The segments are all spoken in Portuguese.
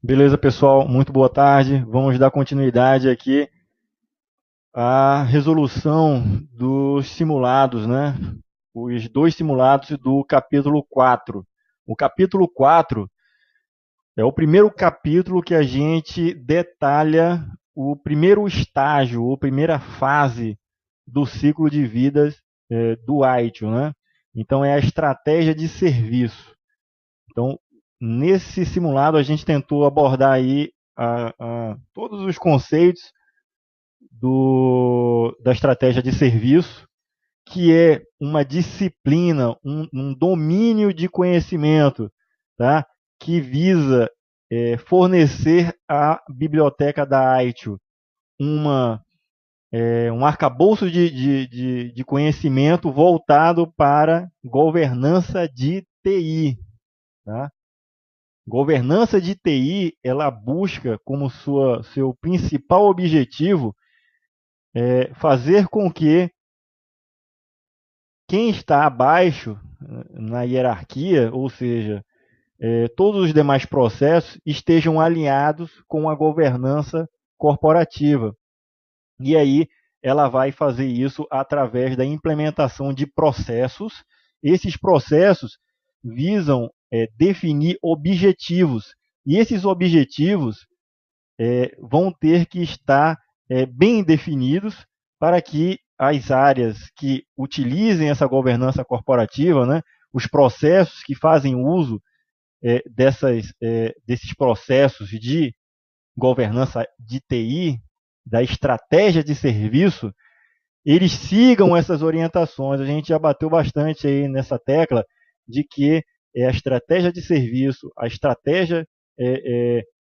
Beleza, pessoal? Muito boa tarde. Vamos dar continuidade aqui à resolução dos simulados, né? Os dois simulados do capítulo 4. O capítulo 4 é o primeiro capítulo que a gente detalha o primeiro estágio, ou primeira fase do ciclo de vida do ITIL, né? Então, é a estratégia de serviço. Então, nesse simulado, a gente tentou abordar aí todos os conceitos da estratégia de serviço, que é uma disciplina, um domínio de conhecimento, tá? Que visa fornecer à biblioteca da ITIL um arcabouço de conhecimento voltado para governança de TI. Tá? Governança de TI, ela busca como seu principal objetivo fazer com que quem está abaixo na hierarquia, ou seja, todos os demais processos, estejam alinhados com a governança corporativa. E aí ela vai fazer isso através da implementação de processos. Esses processos visam definir objetivos. E esses objetivos vão ter que estar bem definidos para que as áreas que utilizem essa governança corporativa, né, os processos que fazem uso desses processos de governança de TI, da estratégia de serviço, eles sigam essas orientações. A gente já bateu bastante aí nessa tecla de que a estratégia de serviço, a estratégia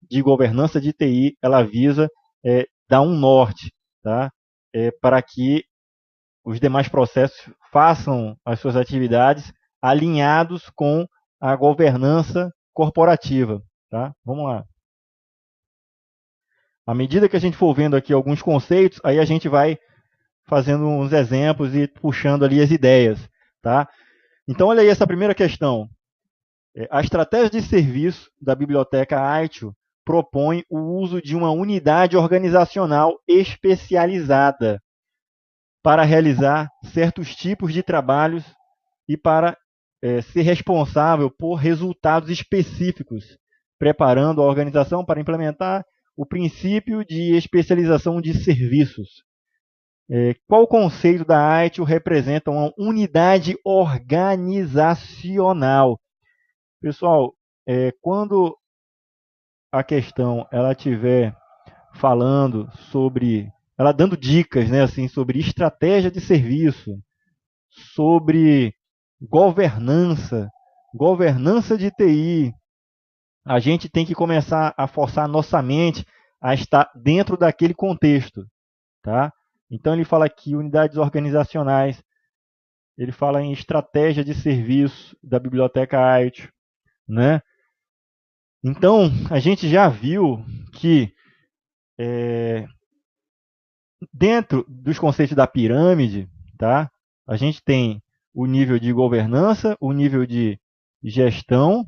de governança de TI, ela visa dar um norte, tá? Para que os demais processos façam as suas atividades alinhados com a governança corporativa. Tá? Vamos lá. À medida que a gente for vendo aqui alguns conceitos, aí a gente vai fazendo uns exemplos e puxando ali as ideias. Tá? Então, olha aí essa primeira questão. A estratégia de serviço da biblioteca ITIL propõe o uso de uma unidade organizacional especializada para realizar certos tipos de trabalhos e para ser responsável por resultados específicos, preparando a organização para implementar o princípio de especialização de serviços. Qual conceito da ITIL representa uma unidade organizacional? Pessoal, quando a questão ela estiver falando sobre, ela dando dicas, né, assim, sobre estratégia de serviço, sobre governança de TI, a gente tem que começar a forçar a nossa mente a estar dentro daquele contexto, tá? Então ele fala aqui unidades organizacionais, ele fala em estratégia de serviço da biblioteca ITIL, né? Então a gente já viu que dentro dos conceitos da pirâmide, tá? A gente tem o nível de governança, o nível de gestão,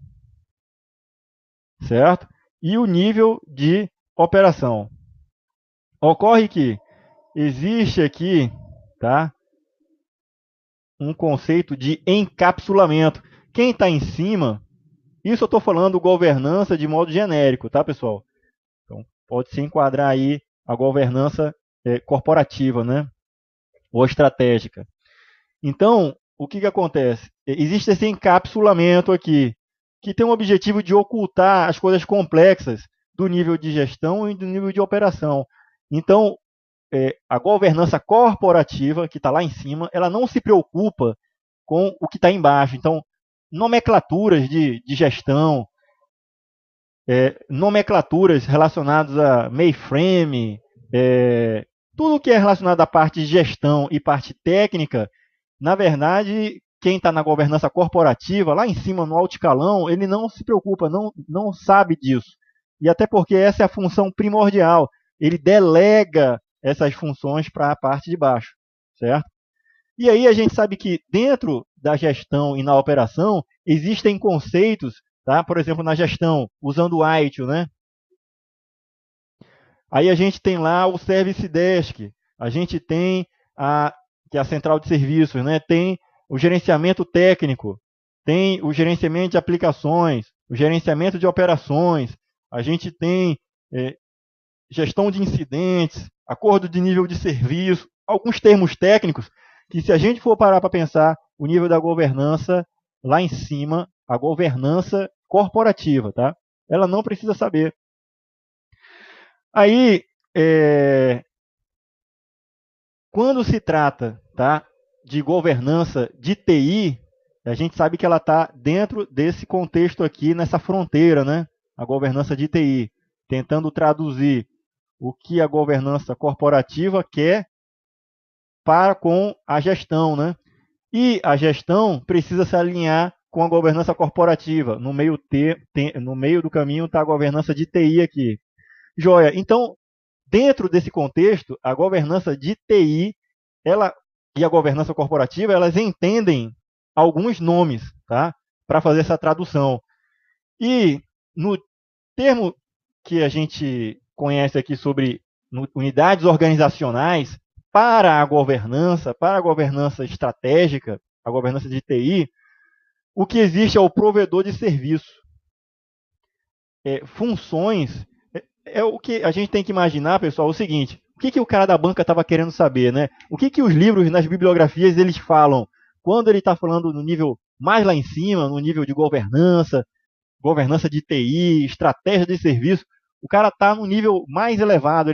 certo? E o nível de operação. Ocorre que existe aqui, tá, um conceito de encapsulamento. Quem está em cima, isso eu estou falando governança de modo genérico, tá, pessoal? Então, pode se enquadrar aí a governança corporativa, né? Ou estratégica. Então, o que acontece? Existe esse encapsulamento aqui, que tem o objetivo de ocultar as coisas complexas do nível de gestão e do nível de operação. Então, a governança corporativa, que está lá em cima, ela não se preocupa com o que está embaixo. Então, nomenclaturas de gestão, nomenclaturas relacionadas a mainframe, tudo que é relacionado à parte de gestão e parte técnica, na verdade, quem está na governança corporativa, lá em cima, no alto escalão, ele não se preocupa, não sabe disso. E até porque essa é a função primordial. Ele delega essas funções para a parte de baixo, certo? E aí a gente sabe que dentro da gestão e na operação existem conceitos, tá? Por exemplo, na gestão, usando o ITIL, né? Aí a gente tem lá o Service Desk, a gente tem que é a central de serviços, né? Tem o gerenciamento técnico, tem o gerenciamento de aplicações, o gerenciamento de operações, a gente tem gestão de incidentes, acordo de nível de serviço, alguns termos técnicos que, se a gente for parar para pensar, o nível da governança lá em cima, a governança corporativa, tá? Ela não precisa saber. Aí, quando se trata, tá, de governança de TI, a gente sabe que ela está dentro desse contexto aqui, nessa fronteira, né? A governança de TI, tentando traduzir o que a governança corporativa quer para com a gestão, né? E a gestão precisa se alinhar com a governança corporativa. No meio do caminho está a governança de TI aqui. Joia. Então, dentro desse contexto, a governança de TI e a governança corporativa, elas entendem alguns nomes, tá? Para fazer essa tradução. E no termo que a gente conhece aqui sobre unidades organizacionais, para a governança estratégica, a governança de TI, o que existe é o provedor de serviço. Funções, o que a gente tem que imaginar, pessoal, é o seguinte: o que o cara da banca estava querendo saber, né? O que os livros, nas bibliografias, eles falam? Quando ele está falando no nível mais lá em cima, no nível de governança de TI, estratégia de serviço, o cara está no nível mais elevado.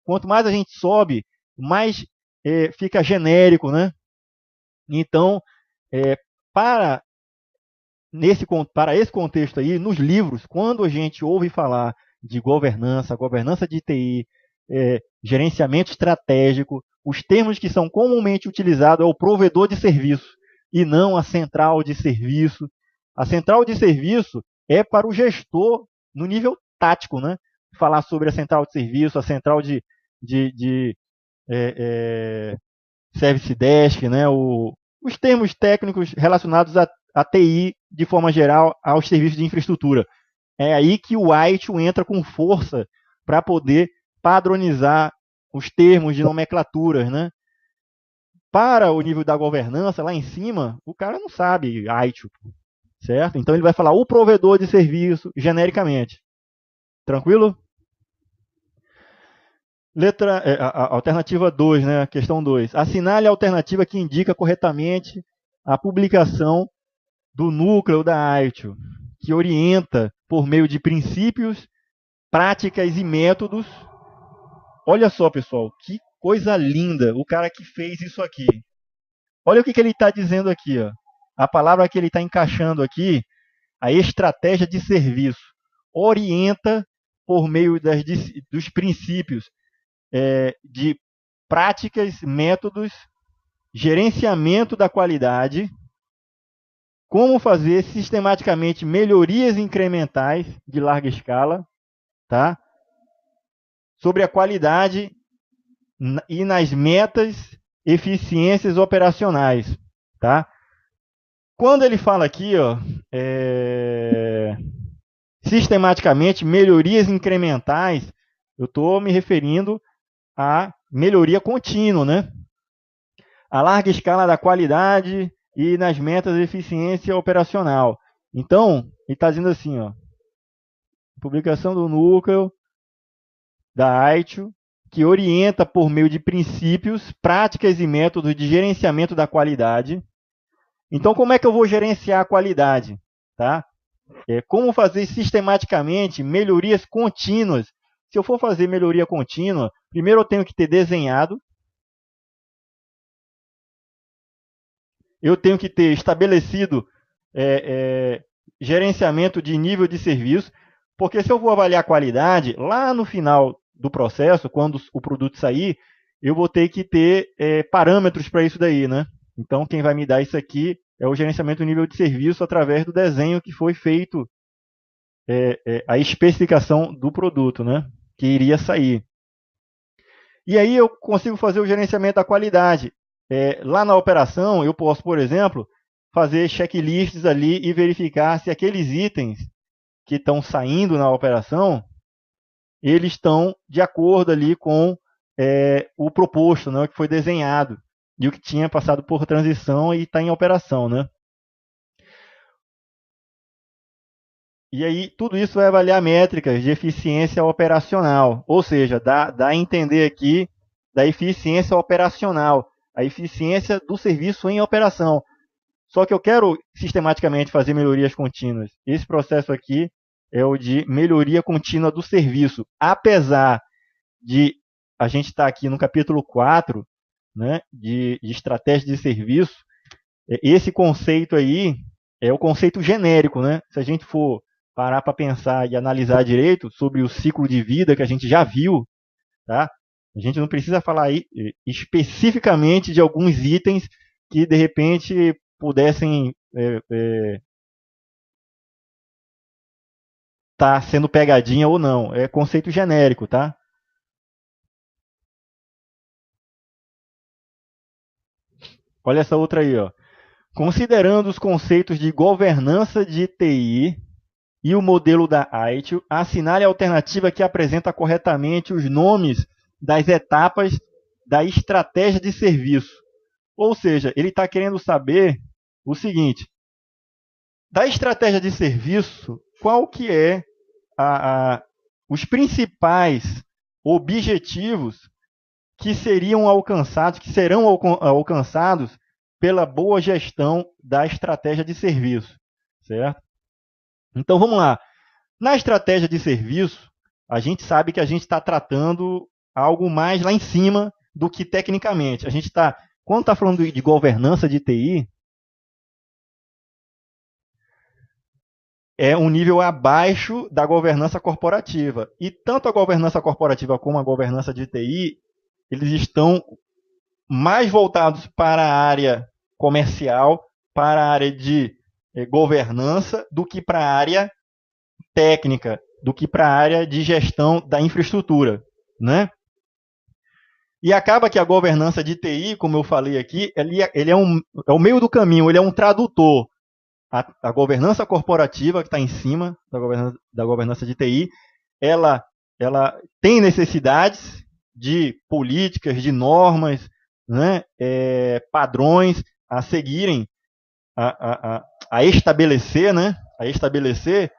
Quanto mais a gente sobe, mais fica genérico, né? Então, para esse contexto aí, nos livros, quando a gente ouve falar de governança de TI, gerenciamento estratégico, os termos que são comumente utilizados é o provedor de serviço e não a central de serviço. A central de serviço é para o gestor no nível tático, né? Falar sobre a central de serviço, a central de Service Desk, né? Os termos técnicos relacionados a TI, de forma geral, aos serviços de infraestrutura. É aí que o ITIL entra com força para poder padronizar os termos de nomenclaturas, né? Para o nível da governança, lá em cima, o cara não sabe ITIL, certo? Então ele vai falar o provedor de serviço genericamente. Tranquilo? Alternativa 2, né? Questão 2. Assinale a alternativa que indica corretamente a publicação do núcleo da ITIL, que orienta por meio de princípios, práticas e métodos. Olha só, pessoal, que coisa linda o cara que fez isso aqui. Olha o que ele está dizendo aqui. Ó. A palavra que ele está encaixando aqui, a estratégia de serviço, orienta por meio dos princípios de práticas, métodos, gerenciamento da qualidade, como fazer sistematicamente melhorias incrementais de larga escala, tá? Sobre a qualidade e nas metas, eficiências operacionais, tá? Quando ele fala aqui, ó, sistematicamente melhorias incrementais, eu estou me referindo a melhoria contínua, né? A larga escala da qualidade e nas metas de eficiência operacional. Então, ele está dizendo assim, ó, publicação do núcleo da ITIL, que orienta por meio de princípios, práticas e métodos de gerenciamento da qualidade. Então, como é que eu vou gerenciar a qualidade? Tá? Como fazer sistematicamente melhorias contínuas. Se eu for fazer melhoria contínua, primeiro eu tenho que ter desenhado, eu tenho que ter estabelecido gerenciamento de nível de serviço, porque se eu vou avaliar a qualidade, lá no final do processo, quando o produto sair, eu vou ter que ter parâmetros para isso daí, né? Então, quem vai me dar isso aqui é o gerenciamento do nível de serviço através do desenho que foi feito, a especificação do produto, né? Que iria sair. E aí eu consigo fazer o gerenciamento da qualidade. Lá na operação, eu posso, por exemplo, fazer checklists ali e verificar se aqueles itens que estão saindo na operação, eles estão de acordo ali com o proposto, né, o que foi desenhado e o que tinha passado por transição e está em operação, né? E aí, tudo isso vai avaliar métricas de eficiência operacional, ou seja, dá a entender aqui da eficiência operacional, a eficiência do serviço em operação. Só que eu quero sistematicamente fazer melhorias contínuas. Esse processo aqui é o de melhoria contínua do serviço. Apesar de a gente estar aqui no capítulo 4, né, de estratégia de serviço, esse conceito aí é o conceito genérico, né? Se a gente for parar para pensar e analisar direito sobre o ciclo de vida que a gente já viu, tá? A gente não precisa falar aí especificamente de alguns itens que de repente pudessem estar sendo pegadinha ou não. É conceito genérico, tá? Olha essa outra aí, ó. Considerando os conceitos de governança de TI e o modelo da ITIL, assinale a alternativa que apresenta corretamente os nomes das etapas da estratégia de serviço. Ou seja, ele está querendo saber o seguinte: da estratégia de serviço, qual que é os principais objetivos que seriam alcançados, que serão alcançados pela boa gestão da estratégia de serviço, certo? Então vamos lá. Na estratégia de serviço, a gente sabe que a gente está tratando algo mais lá em cima do que tecnicamente. A gente está, quando está falando de governança de TI, é um nível abaixo da governança corporativa. E tanto a governança corporativa como a governança de TI, eles estão mais voltados para a área comercial, para a área de governança, do que para a área técnica, do que para a área de gestão da infraestrutura, né? E acaba que a governança de TI, como eu falei aqui, ele é o meio do caminho, ele é um tradutor. A governança corporativa que está em cima da governança de TI, ela tem necessidades de políticas, de normas, né, padrões a seguirem, a estabelecer, né, a estabelecer.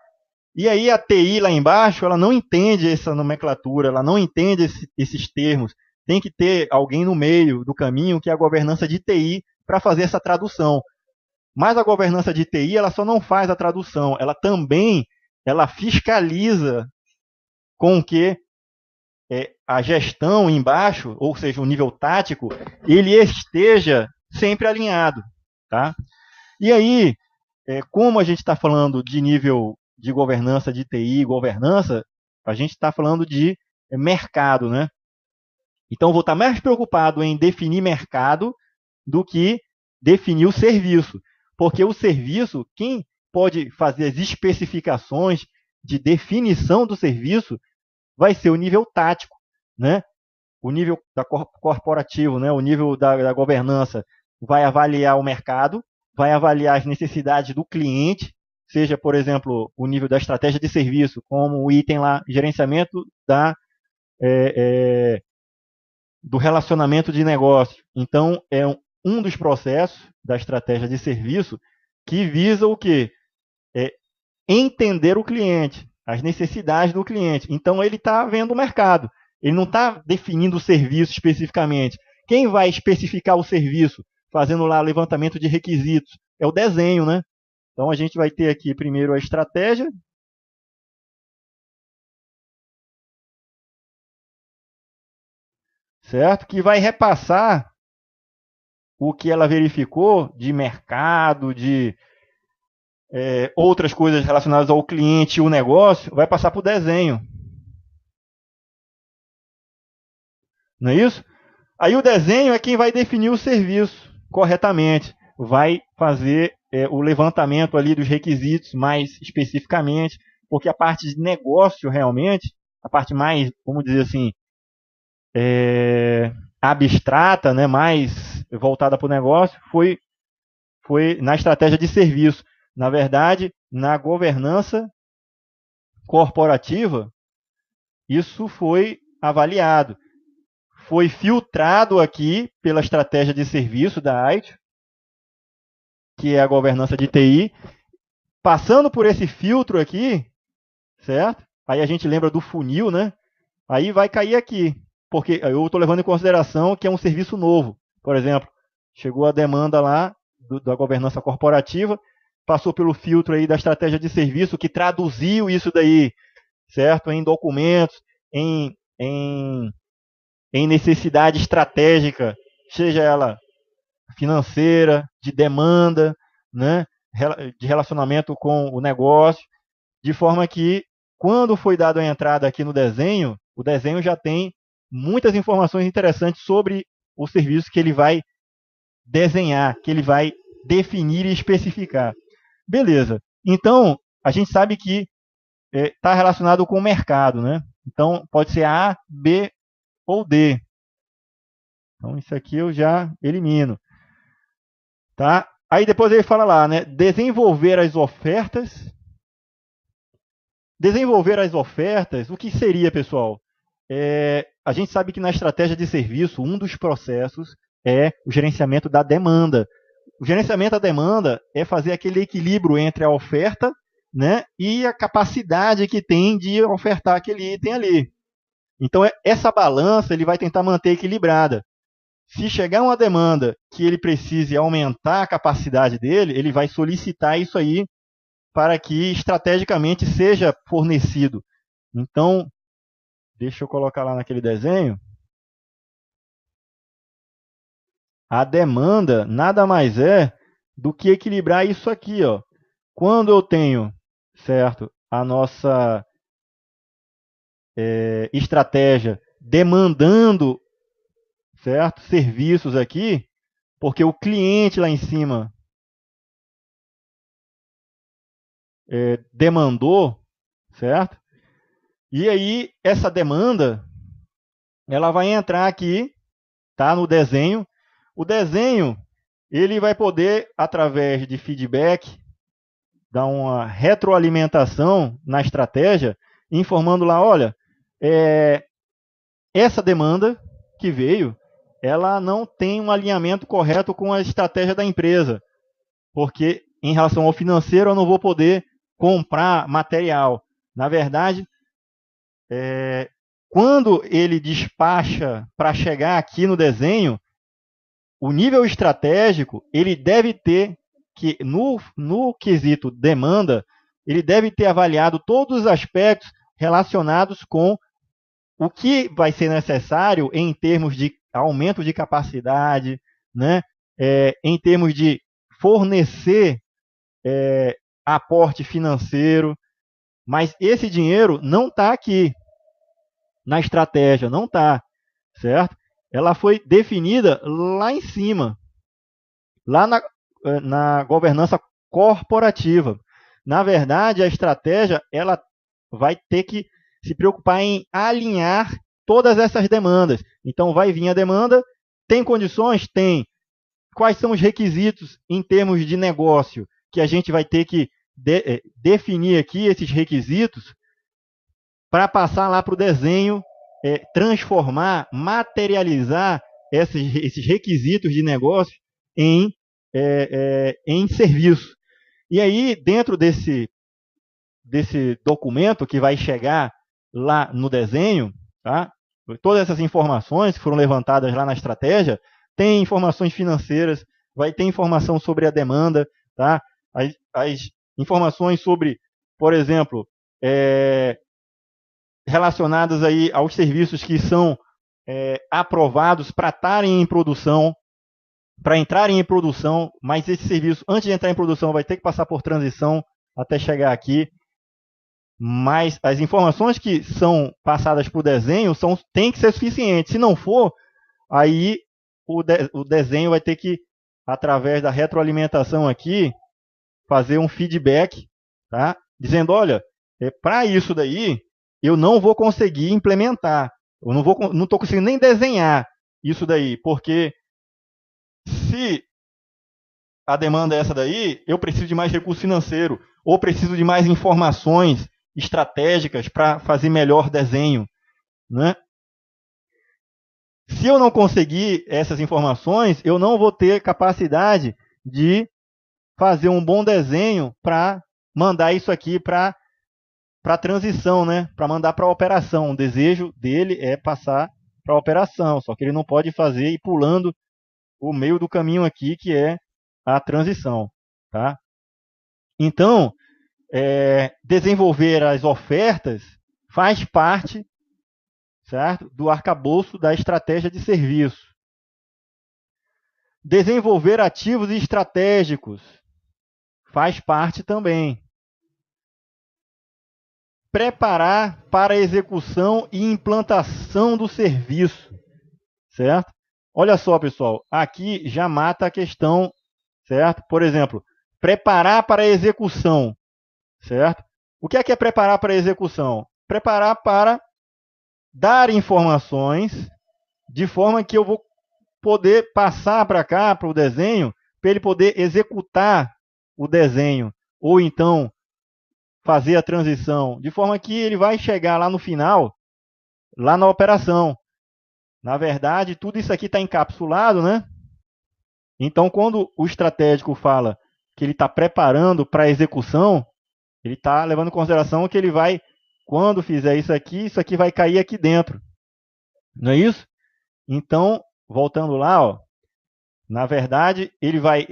E aí a TI lá embaixo, ela não entende essa nomenclatura, ela não entende esses termos. Tem que ter alguém no meio do caminho, que é a governança de TI, para fazer essa tradução. Mas a governança de TI, ela só não faz a tradução, ela também fiscaliza com que a gestão embaixo, ou seja, o nível tático, ele esteja sempre alinhado, tá? E aí, como a gente está falando de nível de governança de TI, governança, a gente está falando de mercado, né? Então, vou estar mais preocupado em definir mercado do que definir o serviço. Porque o serviço, quem pode fazer as especificações de definição do serviço vai ser o nível tático, né? O nível corporativo, né? O nível da governança vai avaliar o mercado, vai avaliar as necessidades do cliente, seja, por exemplo, o nível da estratégia de serviço, como o item lá, gerenciamento do relacionamento de negócio. Então, é um dos processos da estratégia de serviço que visa o quê? Entender o cliente, as necessidades do cliente. Então, ele está vendo o mercado. Ele não está definindo o serviço especificamente. Quem vai especificar o serviço, fazendo lá levantamento de requisitos? É o desenho, né? Então, a gente vai ter aqui primeiro a estratégia. Certo? Que vai repassar o que ela verificou de mercado, de outras coisas relacionadas ao cliente e o negócio, vai passar para o desenho. Não é isso? Aí o desenho é quem vai definir o serviço corretamente, vai fazer o levantamento ali dos requisitos mais especificamente, porque a parte de negócio realmente, a parte mais, vamos dizer assim, abstrata, né, mais voltada para o negócio, foi na estratégia de serviço. Na verdade, na governança corporativa, isso foi avaliado. Foi filtrado aqui pela estratégia de serviço da AIT, que é a governança de TI, passando por esse filtro aqui, certo? Aí a gente lembra do funil, né? Aí vai cair aqui, porque eu estou levando em consideração que é um serviço novo. Por exemplo, chegou a demanda lá da governança corporativa, passou pelo filtro aí da estratégia de serviço, que traduziu isso daí, certo? Em documentos, em necessidade estratégica, seja ela financeira, de demanda, né? De relacionamento com o negócio, de forma que, quando foi dado a entrada aqui no desenho, o desenho já tem muitas informações interessantes sobre o serviço que ele vai desenhar, que ele vai definir e especificar. Beleza. Então, a gente sabe que está relacionado com o mercado, né? Então, pode ser A, B ou D. Então, isso aqui eu já elimino. Tá? Aí depois ele fala lá, né? Desenvolver as ofertas. Desenvolver as ofertas, o que seria, pessoal? A gente sabe que na estratégia de serviço, um dos processos é o gerenciamento da demanda. O gerenciamento da demanda é fazer aquele equilíbrio entre a oferta, né, e a capacidade que tem de ofertar aquele item ali. Então, essa balança ele vai tentar manter equilibrada. Se chegar uma demanda que ele precise aumentar a capacidade dele, ele vai solicitar isso aí para que estrategicamente seja fornecido. Então, deixa eu colocar lá naquele desenho. A demanda nada mais é do que equilibrar isso aqui, ó. Quando eu tenho, certo, a nossa estratégia demandando, certo, serviços aqui, porque o cliente lá em cima demandou, certo? E aí essa demanda, ela vai entrar aqui, tá, no desenho. O desenho, ele vai poder, através de feedback, dar uma retroalimentação na estratégia, informando lá, olha, essa demanda que veio, ela não tem um alinhamento correto com a estratégia da empresa, porque em relação ao financeiro eu não vou poder comprar material. Na verdade, quando ele despacha para chegar aqui no desenho, o nível estratégico, ele deve ter, que no quesito demanda, ele deve ter avaliado todos os aspectos relacionados com o que vai ser necessário em termos de aumento de capacidade, né? Em termos de fornecer aporte financeiro, mas esse dinheiro não está aqui na estratégia, não está, certo? Ela foi definida lá em cima, lá na governança corporativa. Na verdade, a estratégia ela vai ter que se preocupar em alinhar todas essas demandas. Então, vai vir a demanda, tem condições? Tem. Quais são os requisitos em termos de negócio que a gente vai ter que definir aqui, esses requisitos, para passar lá para o desenho, transformar, materializar esses requisitos de negócio em serviço. E aí, dentro desse documento que vai chegar lá no desenho, tá? Todas essas informações que foram levantadas lá na estratégia, tem informações financeiras, vai ter informação sobre a demanda, tá? As informações sobre, por exemplo, relacionadas aí aos serviços que são aprovados para estarem em produção, para entrarem em produção, mas esse serviço, antes de entrar em produção, vai ter que passar por transição até chegar aqui. Mas as informações que são passadas para o desenho têm que ser suficientes. Se não for, aí o desenho vai ter que, através da retroalimentação aqui, fazer um feedback, tá? Dizendo, olha, para isso daí, eu não vou conseguir implementar. Eu não estou conseguindo nem desenhar isso daí, porque se a demanda é essa daí, eu preciso de mais recurso financeiro, ou preciso de mais informações estratégicas para fazer melhor desenho. né? Se eu não conseguir essas informações, eu não vou ter capacidade de fazer um bom desenho para mandar isso aqui para a transição, né? Para mandar para a operação. O desejo dele é passar para a operação, só que ele não pode fazer ir pulando o meio do caminho aqui, que é a transição. Tá? Então, desenvolver as ofertas faz parte, certo, do arcabouço da estratégia de serviço. Desenvolver ativos estratégicos faz parte também. Preparar para a execução e implantação do serviço, certo? Olha só, pessoal, aqui já mata a questão, certo? Por exemplo, preparar para a execução, certo? O que é preparar para a execução? Preparar para dar informações de forma que eu vou poder passar para cá, para o desenho, para ele poder executar o desenho, ou então fazer a transição, de forma que ele vai chegar lá no final, lá na operação. Na verdade, tudo isso aqui está encapsulado, né? Então, quando o estratégico fala que ele está preparando para a execução, ele está levando em consideração que ele vai, quando fizer isso aqui vai cair aqui dentro. Não é isso? Então, voltando lá, ó, na verdade, ele vai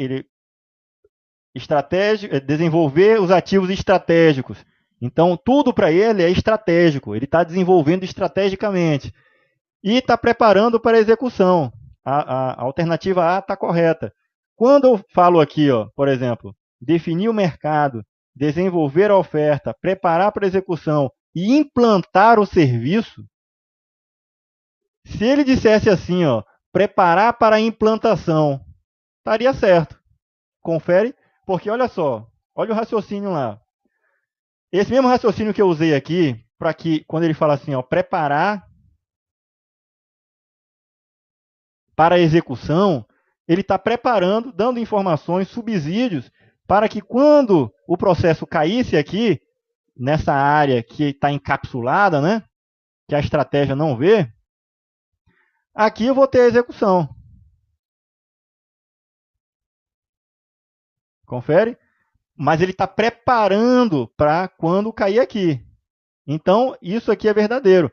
desenvolver os ativos estratégicos. Então, tudo para ele é estratégico. Ele está desenvolvendo estrategicamente. E está preparando para a execução. A alternativa A está correta. Quando eu falo aqui, ó, por exemplo, definir o mercado, desenvolver a oferta, preparar para a execução e implantar o serviço, se ele dissesse assim, ó, preparar para a implantação, estaria certo. Confere, porque olha só, olha o raciocínio lá. Esse mesmo raciocínio que eu usei aqui, para que, quando ele fala assim, ó, preparar para a execução, ele está preparando, dando informações, subsídios, para que quando o processo caísse aqui, nessa área que está encapsulada, né, que a estratégia não vê, aqui eu vou ter a execução. Confere? Mas ele está preparando para quando cair aqui. Então, isso aqui é verdadeiro.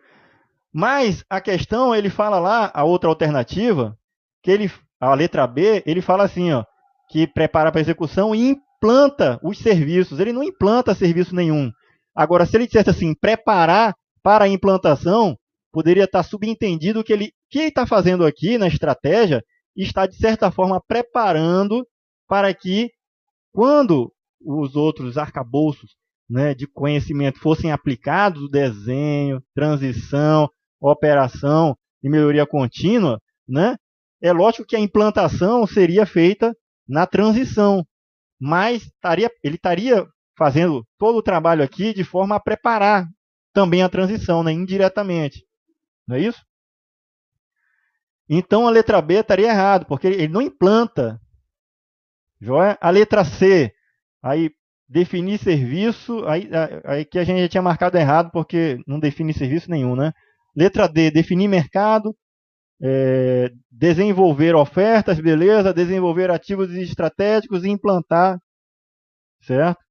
Mas a questão, ele fala lá, a outra alternativa, que a letra B, ele fala assim, ó, que prepara para execução e implanta os serviços. Ele não implanta serviço nenhum. Agora, se ele dissesse assim, preparar para a implantação, poderia estar subentendido que ele está fazendo aqui na estratégia, está, de certa forma, preparando para que, quando os outros arcabouços, né, de conhecimento fossem aplicados, o desenho, transição, operação e melhoria contínua, né, é lógico que a implantação seria feita na transição, mas ele estaria fazendo todo o trabalho aqui de forma a preparar também a transição, né, indiretamente. Não é isso? Então a letra B estaria errado, porque ele não implanta. Joia? A letra C, aí definir serviço, aí que a gente já tinha marcado errado, porque não define serviço nenhum, né? Letra D, definir mercado, desenvolver ofertas, beleza, desenvolver ativos estratégicos e implantar, certo?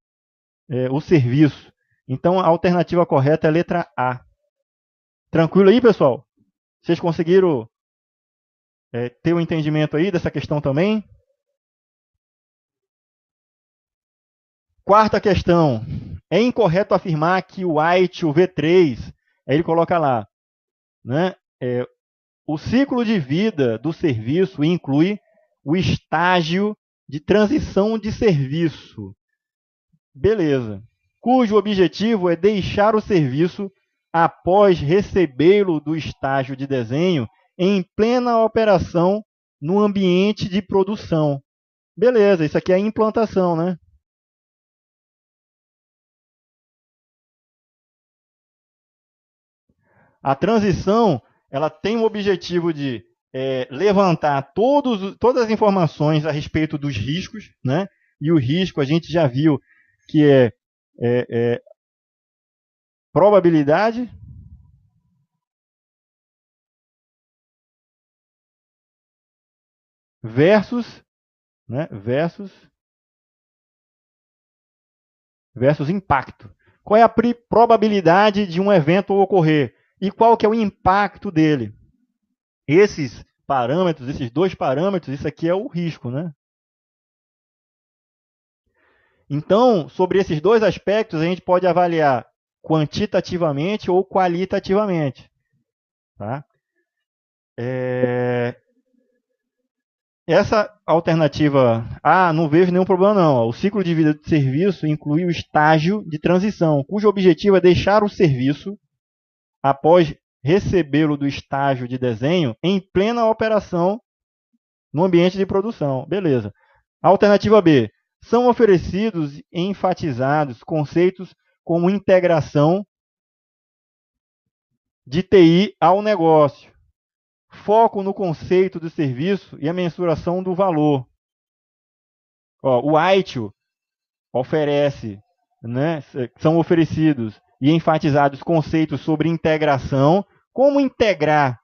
O serviço. Então a alternativa correta é a letra A. Tranquilo aí, pessoal? Vocês conseguiram ter um entendimento aí dessa questão também? Quarta questão. É incorreto afirmar que o White, o V3, aí ele coloca lá, né? O ciclo de vida do serviço inclui o estágio de transição de serviço. Beleza. Cujo objetivo é deixar o serviço após recebê-lo do estágio de desenho em plena operação no ambiente de produção. Beleza, isso aqui é a implantação, né? A transição, ela tem o objetivo de levantar todas as informações a respeito dos riscos, né? E o risco a gente já viu que é probabilidade versus, né, versus impacto. Qual é a probabilidade de um evento ocorrer? E qual que é o impacto dele? Esses parâmetros, esses dois parâmetros, isso aqui é o risco, né? Então, sobre esses dois aspectos, a gente pode avaliar quantitativamente ou qualitativamente. Tá? Essa alternativa A, não vejo nenhum problema não. O ciclo de vida do serviço inclui o estágio de transição, cujo objetivo é deixar o serviço, após recebê-lo do estágio de desenho, em plena operação no ambiente de produção. Beleza. Alternativa B. São oferecidos e enfatizados conceitos como integração de TI ao negócio, foco no conceito do serviço e a mensuração do valor. O ITIL oferece, né, são oferecidos e enfatizados conceitos sobre integração. Como integrar?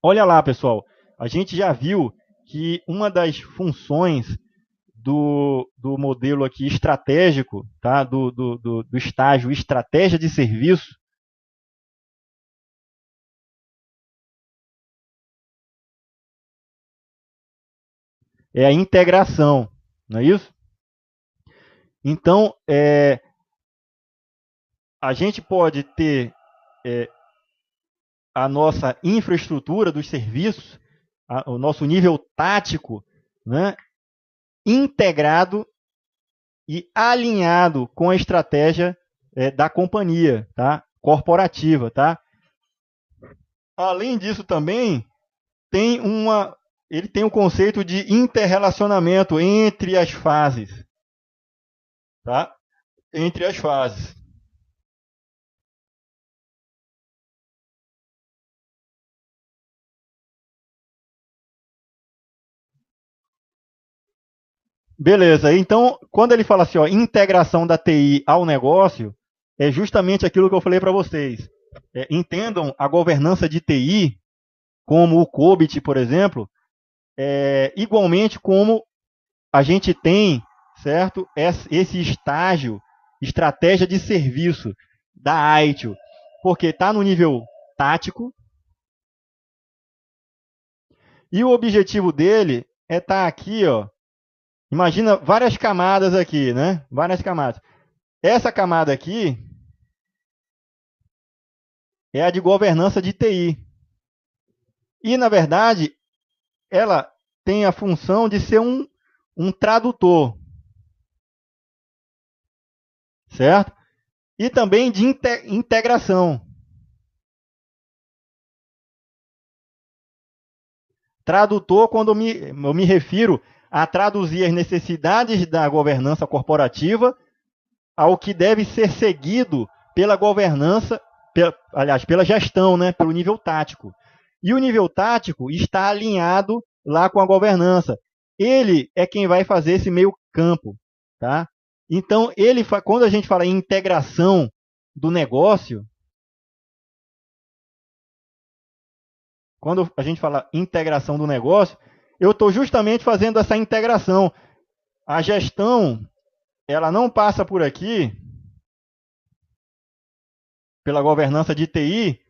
Olha lá, pessoal, a gente já viu que uma das funções do modelo aqui estratégico, tá? do estágio estratégia de serviço, é a integração, não é isso? Então, a gente pode ter a nossa infraestrutura dos serviços, o nosso nível tático, né, integrado e alinhado com a estratégia da companhia, tá? Corporativa. Tá? Além disso, também ele tem o conceito de interrelacionamento entre as fases. Tá? Entre as fases. Beleza, então, quando ele fala assim, ó, integração da TI ao negócio, é justamente aquilo que eu falei para vocês. Entendam a governança de TI, como o COBIT, por exemplo, igualmente como a gente tem, certo, esse estágio, estratégia de serviço da ITIL, porque está no nível tático, e o objetivo dele é estar aqui, ó, imagina várias camadas aqui, né? Várias camadas. Essa camada aqui é a de governança de TI. E, na verdade, ela tem a função de ser um tradutor. Certo? E também de integração. Tradutor, quando eu me refiro a traduzir as necessidades da governança corporativa ao que deve ser seguido pela governança, pela gestão, né, pelo nível tático. E o nível tático está alinhado lá com a governança. Ele é quem vai fazer esse meio campo. Tá? Então, quando a gente fala em integração do negócio, quando a gente fala integração do negócio, eu estou justamente fazendo essa integração. A gestão, ela não passa por aqui, pela governança de TI,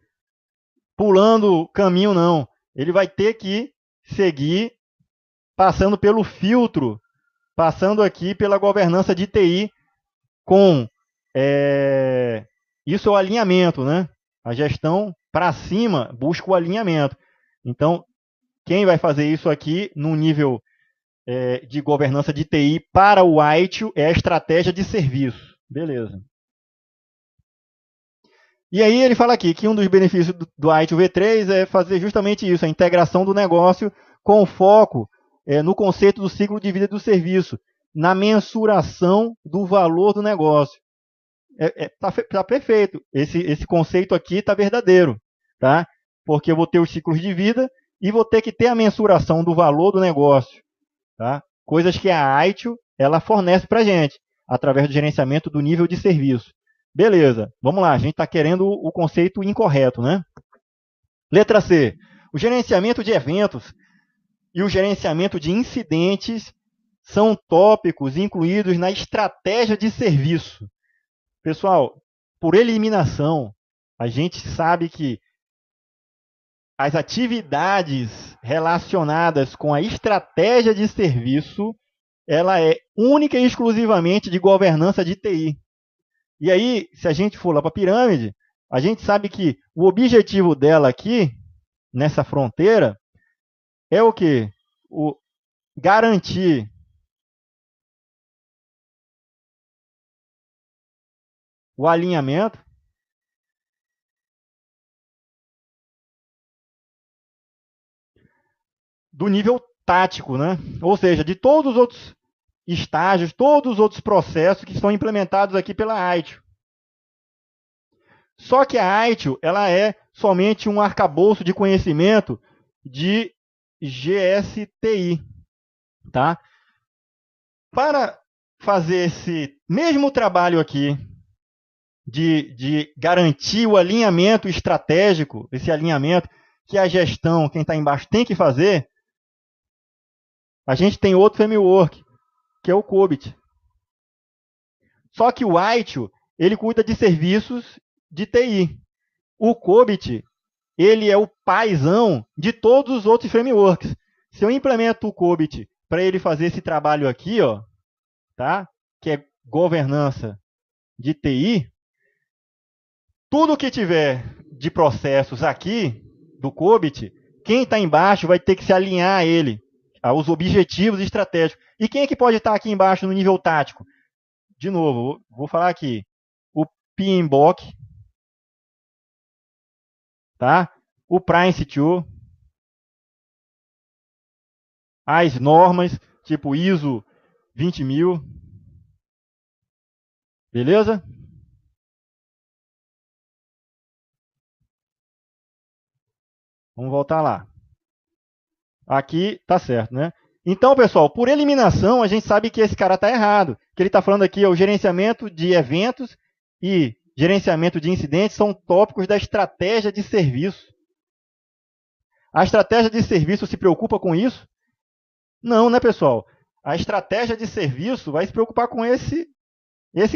pulando caminho, não. Ele vai ter que seguir passando pelo filtro, passando aqui pela governança de TI com isso é o alinhamento, né? A gestão para cima busca o alinhamento. Então, quem vai fazer isso aqui no nível de governança de TI para o ITIL é a estratégia de serviço. Beleza. E aí ele fala aqui que um dos benefícios do ITIL V3 é fazer justamente isso, a integração do negócio com foco no conceito do ciclo de vida do serviço, na mensuração do valor do negócio. Tá perfeito. Esse conceito aqui está verdadeiro. Tá? Porque eu vou ter os ciclos de vida e vou ter que ter a mensuração do valor do negócio. Tá? Coisas que a ITIL ela fornece para a gente, através do gerenciamento do nível de serviço. Beleza, vamos lá, a gente está querendo o conceito incorreto, né? Letra C. O gerenciamento de eventos e o gerenciamento de incidentes são tópicos incluídos na estratégia de serviço. Pessoal, por eliminação, a gente sabe que as atividades relacionadas com a estratégia de serviço, ela é única e exclusivamente de governança de TI. E aí, se a gente for lá para a pirâmide, a gente sabe que o objetivo dela aqui, nessa fronteira, é o quê? Garantir o alinhamento do nível tático, né? Ou seja, de todos os outros estágios, todos os outros processos que estão implementados aqui pela AITIO. Só que a AITIO, ela é somente um arcabouço de conhecimento de GSTI, tá? Para fazer esse mesmo trabalho aqui de garantir o alinhamento estratégico, esse alinhamento que a gestão, quem está embaixo, tem que fazer, a gente tem outro framework, que é o COBIT. Só que o AITIO, ele cuida de serviços de TI. O COBIT, ele é o paizão de todos os outros frameworks. Se eu implemento o COBIT para ele fazer esse trabalho aqui, ó, tá? Que é governança de TI, tudo que tiver de processos aqui do COBIT, quem está embaixo vai ter que se alinhar a ele, aos objetivos estratégicos. E quem é que pode estar aqui embaixo no nível tático? De novo, vou falar aqui. O PMBOK, tá? O Prince2, as normas, tipo ISO 20000. Beleza? Vamos voltar lá. Aqui tá certo, né? Então, pessoal, por eliminação, a gente sabe que esse cara está errado. O que ele está falando aqui é o gerenciamento de eventos e gerenciamento de incidentes são tópicos da estratégia de serviço. A estratégia de serviço se preocupa com isso? Não, né, pessoal? A estratégia de serviço vai se preocupar com esse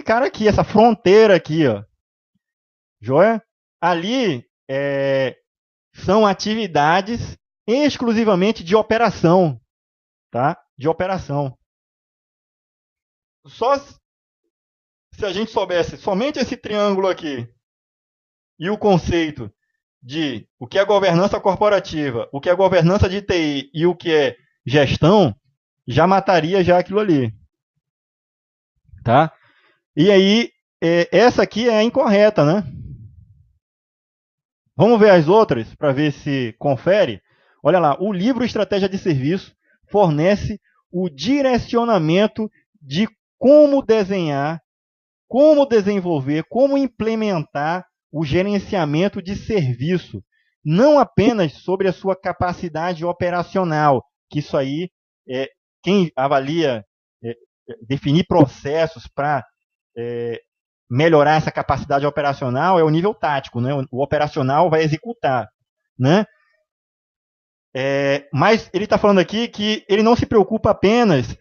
cara aqui, essa fronteira aqui, ó. Joia? Ali são atividades exclusivamente de operação, tá? De operação. Só se a gente soubesse somente esse triângulo aqui e o conceito de o que é governança corporativa, o que é governança de TI e o que é gestão, já mataria já aquilo ali, tá? E aí, essa aqui é a incorreta, né? Vamos ver as outras para ver se confere. Olha lá, o livro Estratégia de Serviço fornece o direcionamento de como desenhar, como desenvolver, como implementar o gerenciamento de serviço. Não apenas sobre a sua capacidade operacional, que isso aí, quem avalia, definir processos para melhorar essa capacidade operacional é o nível tático, né? O operacional vai executar, né? Mas ele está falando aqui que ele não se preocupa apenas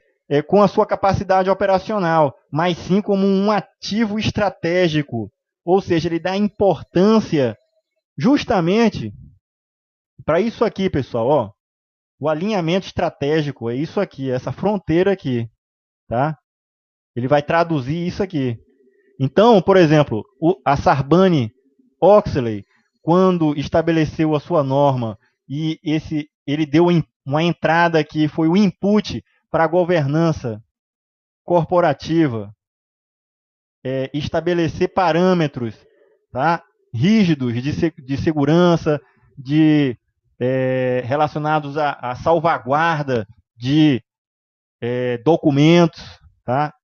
com a sua capacidade operacional, mas sim como um ativo estratégico. Ou seja, ele dá importância justamente para isso aqui, pessoal. Ó, o alinhamento estratégico é isso aqui, essa fronteira aqui. Tá? Ele vai traduzir isso aqui. Então, por exemplo, a Sarbanes-Oxley, quando estabeleceu a sua norma, e ele deu uma entrada que foi o input para a governança corporativa, estabelecer parâmetros, tá, rígidos de segurança, relacionados à salvaguarda de documentos, tá,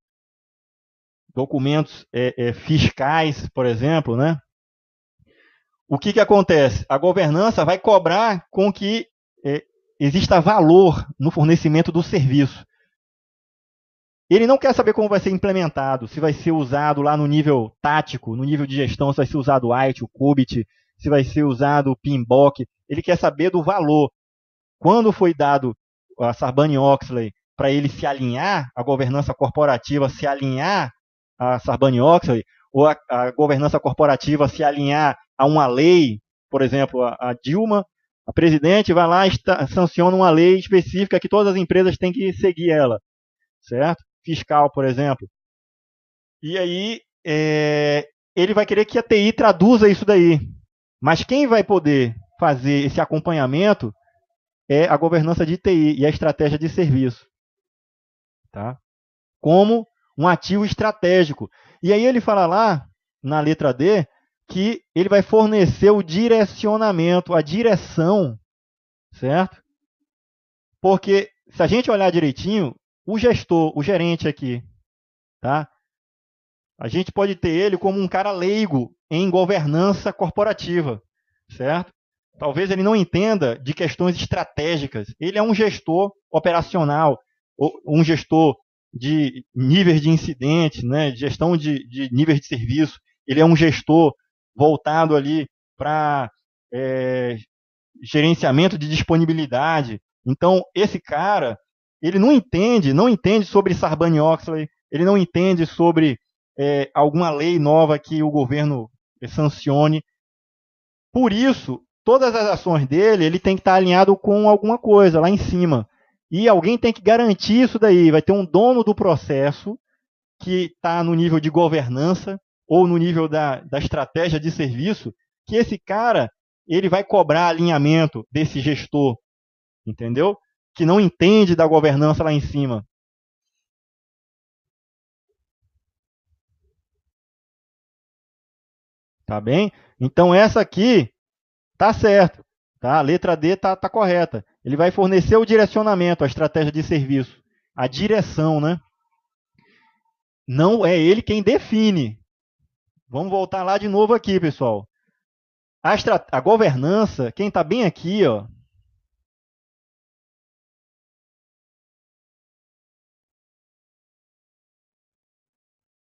documentos fiscais, por exemplo, né? O que acontece? A governança vai cobrar com que exista valor no fornecimento do serviço. Ele não quer saber como vai ser implementado, se vai ser usado lá no nível tático, no nível de gestão, se vai ser usado o AITIO, o COBIT, se vai ser usado o PMBOK. Ele quer saber do valor. Quando foi dado a Sarbanes-Oxley para ele se alinhar, a governança corporativa se alinhar a Sarbanes-Oxley, ou a governança corporativa se alinhar a uma lei, por exemplo, a Dilma, a presidente vai lá e sanciona uma lei específica que todas as empresas têm que seguir ela, certo? Fiscal, por exemplo. E aí, ele vai querer que a TI traduza isso daí. Mas quem vai poder fazer esse acompanhamento é a governança de TI e a estratégia de serviço. Tá? Como um ativo estratégico. E aí ele fala lá, na letra D, que ele vai fornecer o direcionamento, a direção, certo? Porque se a gente olhar direitinho, o gestor, o gerente aqui, tá? A gente pode ter ele como um cara leigo em governança corporativa, certo? Talvez ele não entenda de questões estratégicas. Ele é um gestor operacional, um gestor de níveis de incidentes, né, de gestão de níveis de serviço. Ele é um gestor voltado ali para gerenciamento de disponibilidade. Então, esse cara, ele não entende sobre Sarbanes-Oxley, ele não entende sobre alguma lei nova que o governo sancione. Por isso, todas as ações dele, ele tem que estar alinhado com alguma coisa lá em cima. E alguém tem que garantir isso daí. Vai ter um dono do processo que está no nível de governança ou no nível da estratégia de serviço, que esse cara ele vai cobrar alinhamento desse gestor, entendeu? Que não entende da governança lá em cima. Tá bem? Então essa aqui tá certo, tá? A letra D tá correta. Ele vai fornecer o direcionamento, a estratégia de serviço, a direção, né? Não é ele quem define. Vamos voltar lá de novo aqui, pessoal. A governança, quem está bem aqui, ó.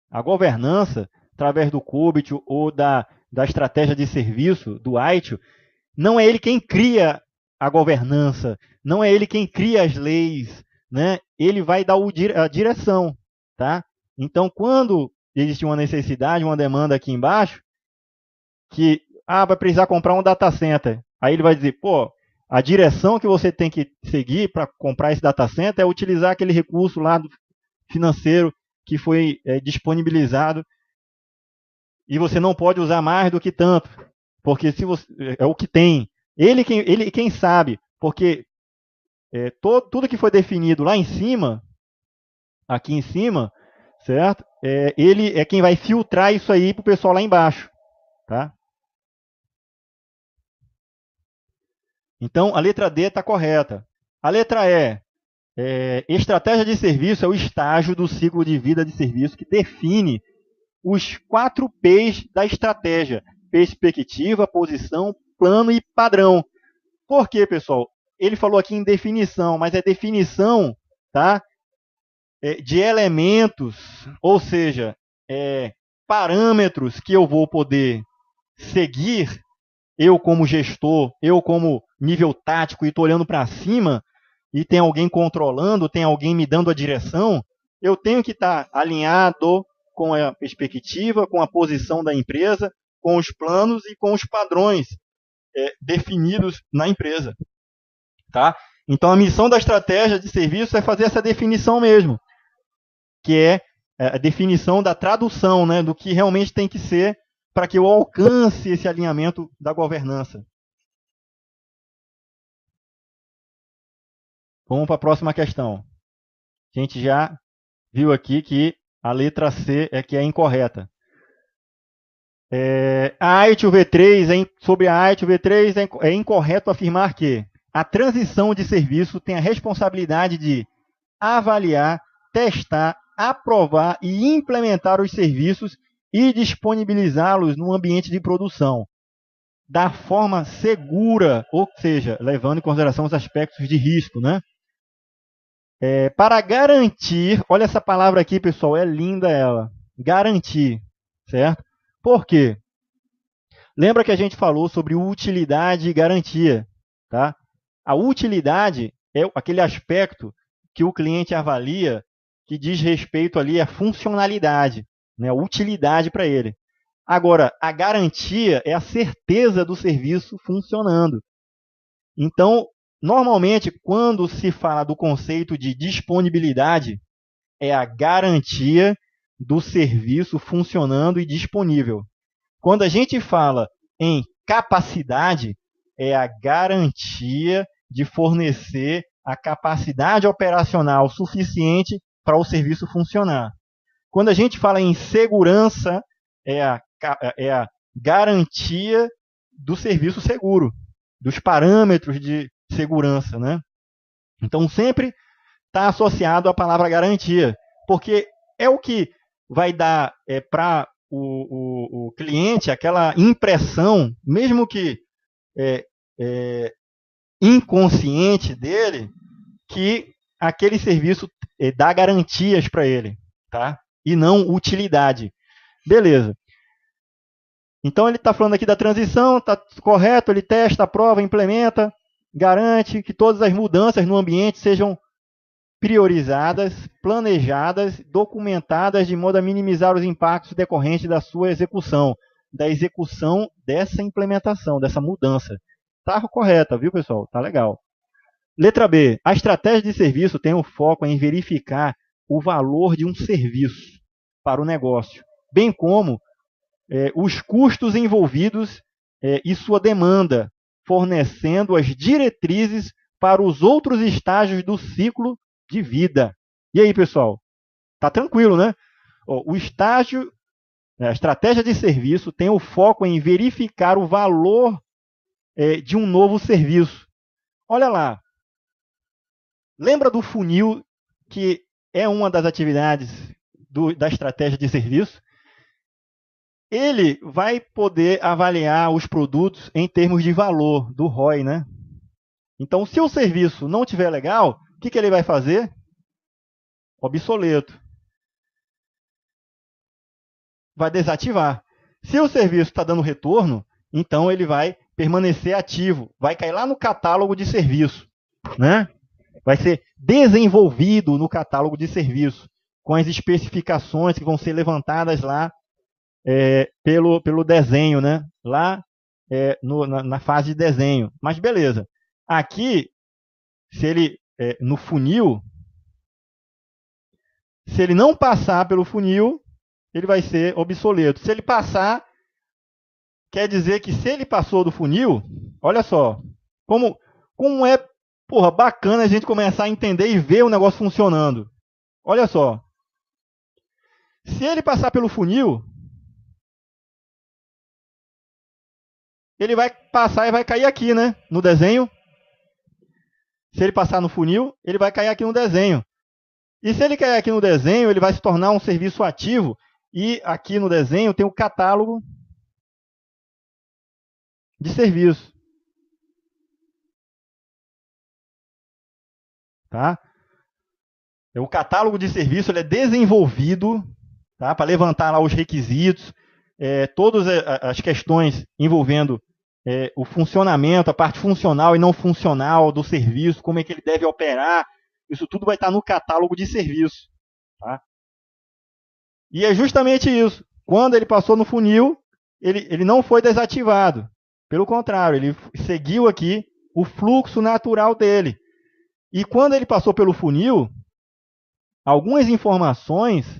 A governança, através do COBIT ou da estratégia de serviço, do ITIL, não é ele quem cria a governança, não é ele quem cria as leis, né? Ele vai dar a direção, tá? Então, quando existe uma necessidade, uma demanda aqui embaixo, que vai precisar comprar um data center, aí ele vai dizer, pô, a direção que você tem que seguir para comprar esse data center é utilizar aquele recurso lá financeiro que foi disponibilizado e você não pode usar mais do que tanto, porque se você, é o que tem. Ele quem sabe, porque tudo que foi definido lá em cima, aqui em cima, certo? Ele é quem vai filtrar isso aí para o pessoal lá embaixo, tá? Então, a letra D está correta. A letra E, estratégia de serviço é o estágio do ciclo de vida de serviço que define os 4 P's da estratégia: perspectiva, posição, plano e padrão. Por quê, pessoal? Ele falou aqui em definição, mas é definição, tá? De elementos, ou seja, parâmetros que eu vou poder seguir, eu como gestor, eu como nível tático, e estou olhando para cima, e tem alguém controlando, tem alguém me dando a direção, eu tenho que estar alinhado com a perspectiva, com a posição da empresa, com os planos e com os padrões definidos na empresa. Tá? Então, a missão da estratégia de serviço é fazer essa definição mesmo, que é a definição da tradução, né, do que realmente tem que ser para que eu alcance esse alinhamento da governança. Vamos para a próxima questão. A gente já viu aqui que a letra C é que é incorreta. A ITIL V3, sobre a ITIL V3, é incorreto afirmar que a transição de serviço tem a responsabilidade de avaliar, testar, aprovar e implementar os serviços e disponibilizá-los no ambiente de produção da forma segura, ou seja, levando em consideração os aspectos de risco, né? Para garantir, olha essa palavra aqui, pessoal, é linda ela, garantir, certo? Por quê? Lembra que a gente falou sobre utilidade e garantia, tá? A utilidade é aquele aspecto que o cliente avalia que diz respeito ali à funcionalidade, né, a utilidade para ele. Agora, a garantia é a certeza do serviço funcionando. Então, normalmente, quando se fala do conceito de disponibilidade, é a garantia do serviço funcionando e disponível. Quando a gente fala em capacidade, é a garantia de fornecer a capacidade operacional suficiente para o serviço funcionar. Quando a gente fala em segurança, é a garantia do serviço seguro, dos parâmetros de segurança, né? Então, sempre está associado à palavra garantia, porque é o que vai dar para o cliente aquela impressão, mesmo que inconsciente dele, que aquele serviço dá garantias para ele, tá? E não utilidade. Beleza. Então ele está falando aqui da transição, está correto, ele testa, aprova, implementa, garante que todas as mudanças no ambiente sejam priorizadas, planejadas, documentadas de modo a minimizar os impactos decorrentes da sua execução, da execução dessa implementação, dessa mudança. Está correta, viu, pessoal? Tá legal. Letra B. A estratégia de serviço tem o foco em verificar o valor de um serviço para o negócio, bem como os custos envolvidos e sua demanda, fornecendo as diretrizes para os outros estágios do ciclo de vida. E aí, pessoal? Tá tranquilo, né? O estágio, a estratégia de serviço tem o foco em verificar o valor de um novo serviço. Olha lá. Lembra do funil, que é uma das atividades da estratégia de serviço? Ele vai poder avaliar os produtos em termos de valor, do ROI, né? Então, se o serviço não estiver legal, o que ele vai fazer? Obsoleto. Vai desativar. Se o serviço está dando retorno, então ele vai permanecer ativo, vai cair lá no catálogo de serviço, né? Vai ser desenvolvido no catálogo de com as especificações que vão ser levantadas lá pelo desenho, né? Lá na fase de desenho. Mas beleza. Aqui, se ele no funil, se ele não passar pelo funil, ele vai ser obsoleto. Se ele passar, quer dizer que se ele passou do funil, olha só, como é bacana a gente começar a entender e ver o negócio funcionando. Olha só. Se ele passar pelo funil, ele vai passar e vai cair aqui, né? No desenho. Se ele passar no funil, ele vai cair aqui no desenho. E se ele cair aqui no desenho, ele vai se tornar um serviço ativo. E aqui no desenho tem o catálogo de serviço. Tá? O catálogo de serviço ele é desenvolvido, tá? Para levantar lá os requisitos, todas as questões envolvendo o funcionamento, a parte funcional e não funcional do serviço, como é que ele deve operar, isso tudo vai estar no catálogo de serviço. Tá? E é justamente isso. Quando ele passou no funil, ele não foi desativado. Pelo contrário, ele seguiu aqui o fluxo natural dele. E quando ele passou pelo funil, algumas informações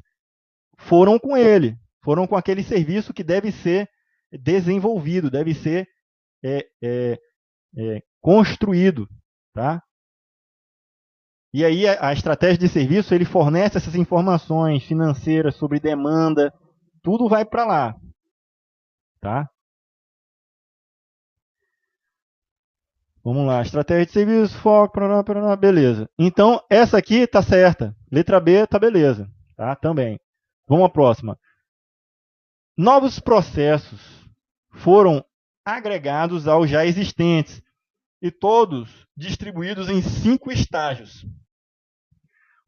foram com ele, foram com aquele serviço que deve ser desenvolvido, deve ser construído. Tá? E aí a estratégia de serviço ele fornece essas informações financeiras sobre demanda, tudo vai para lá. Tá? Vamos lá, estratégia de serviço, foco, beleza. Então, essa aqui está certa. Letra B está beleza. Tá? Também. Vamos à próxima. Novos processos foram agregados aos já existentes e todos distribuídos em 5 estágios.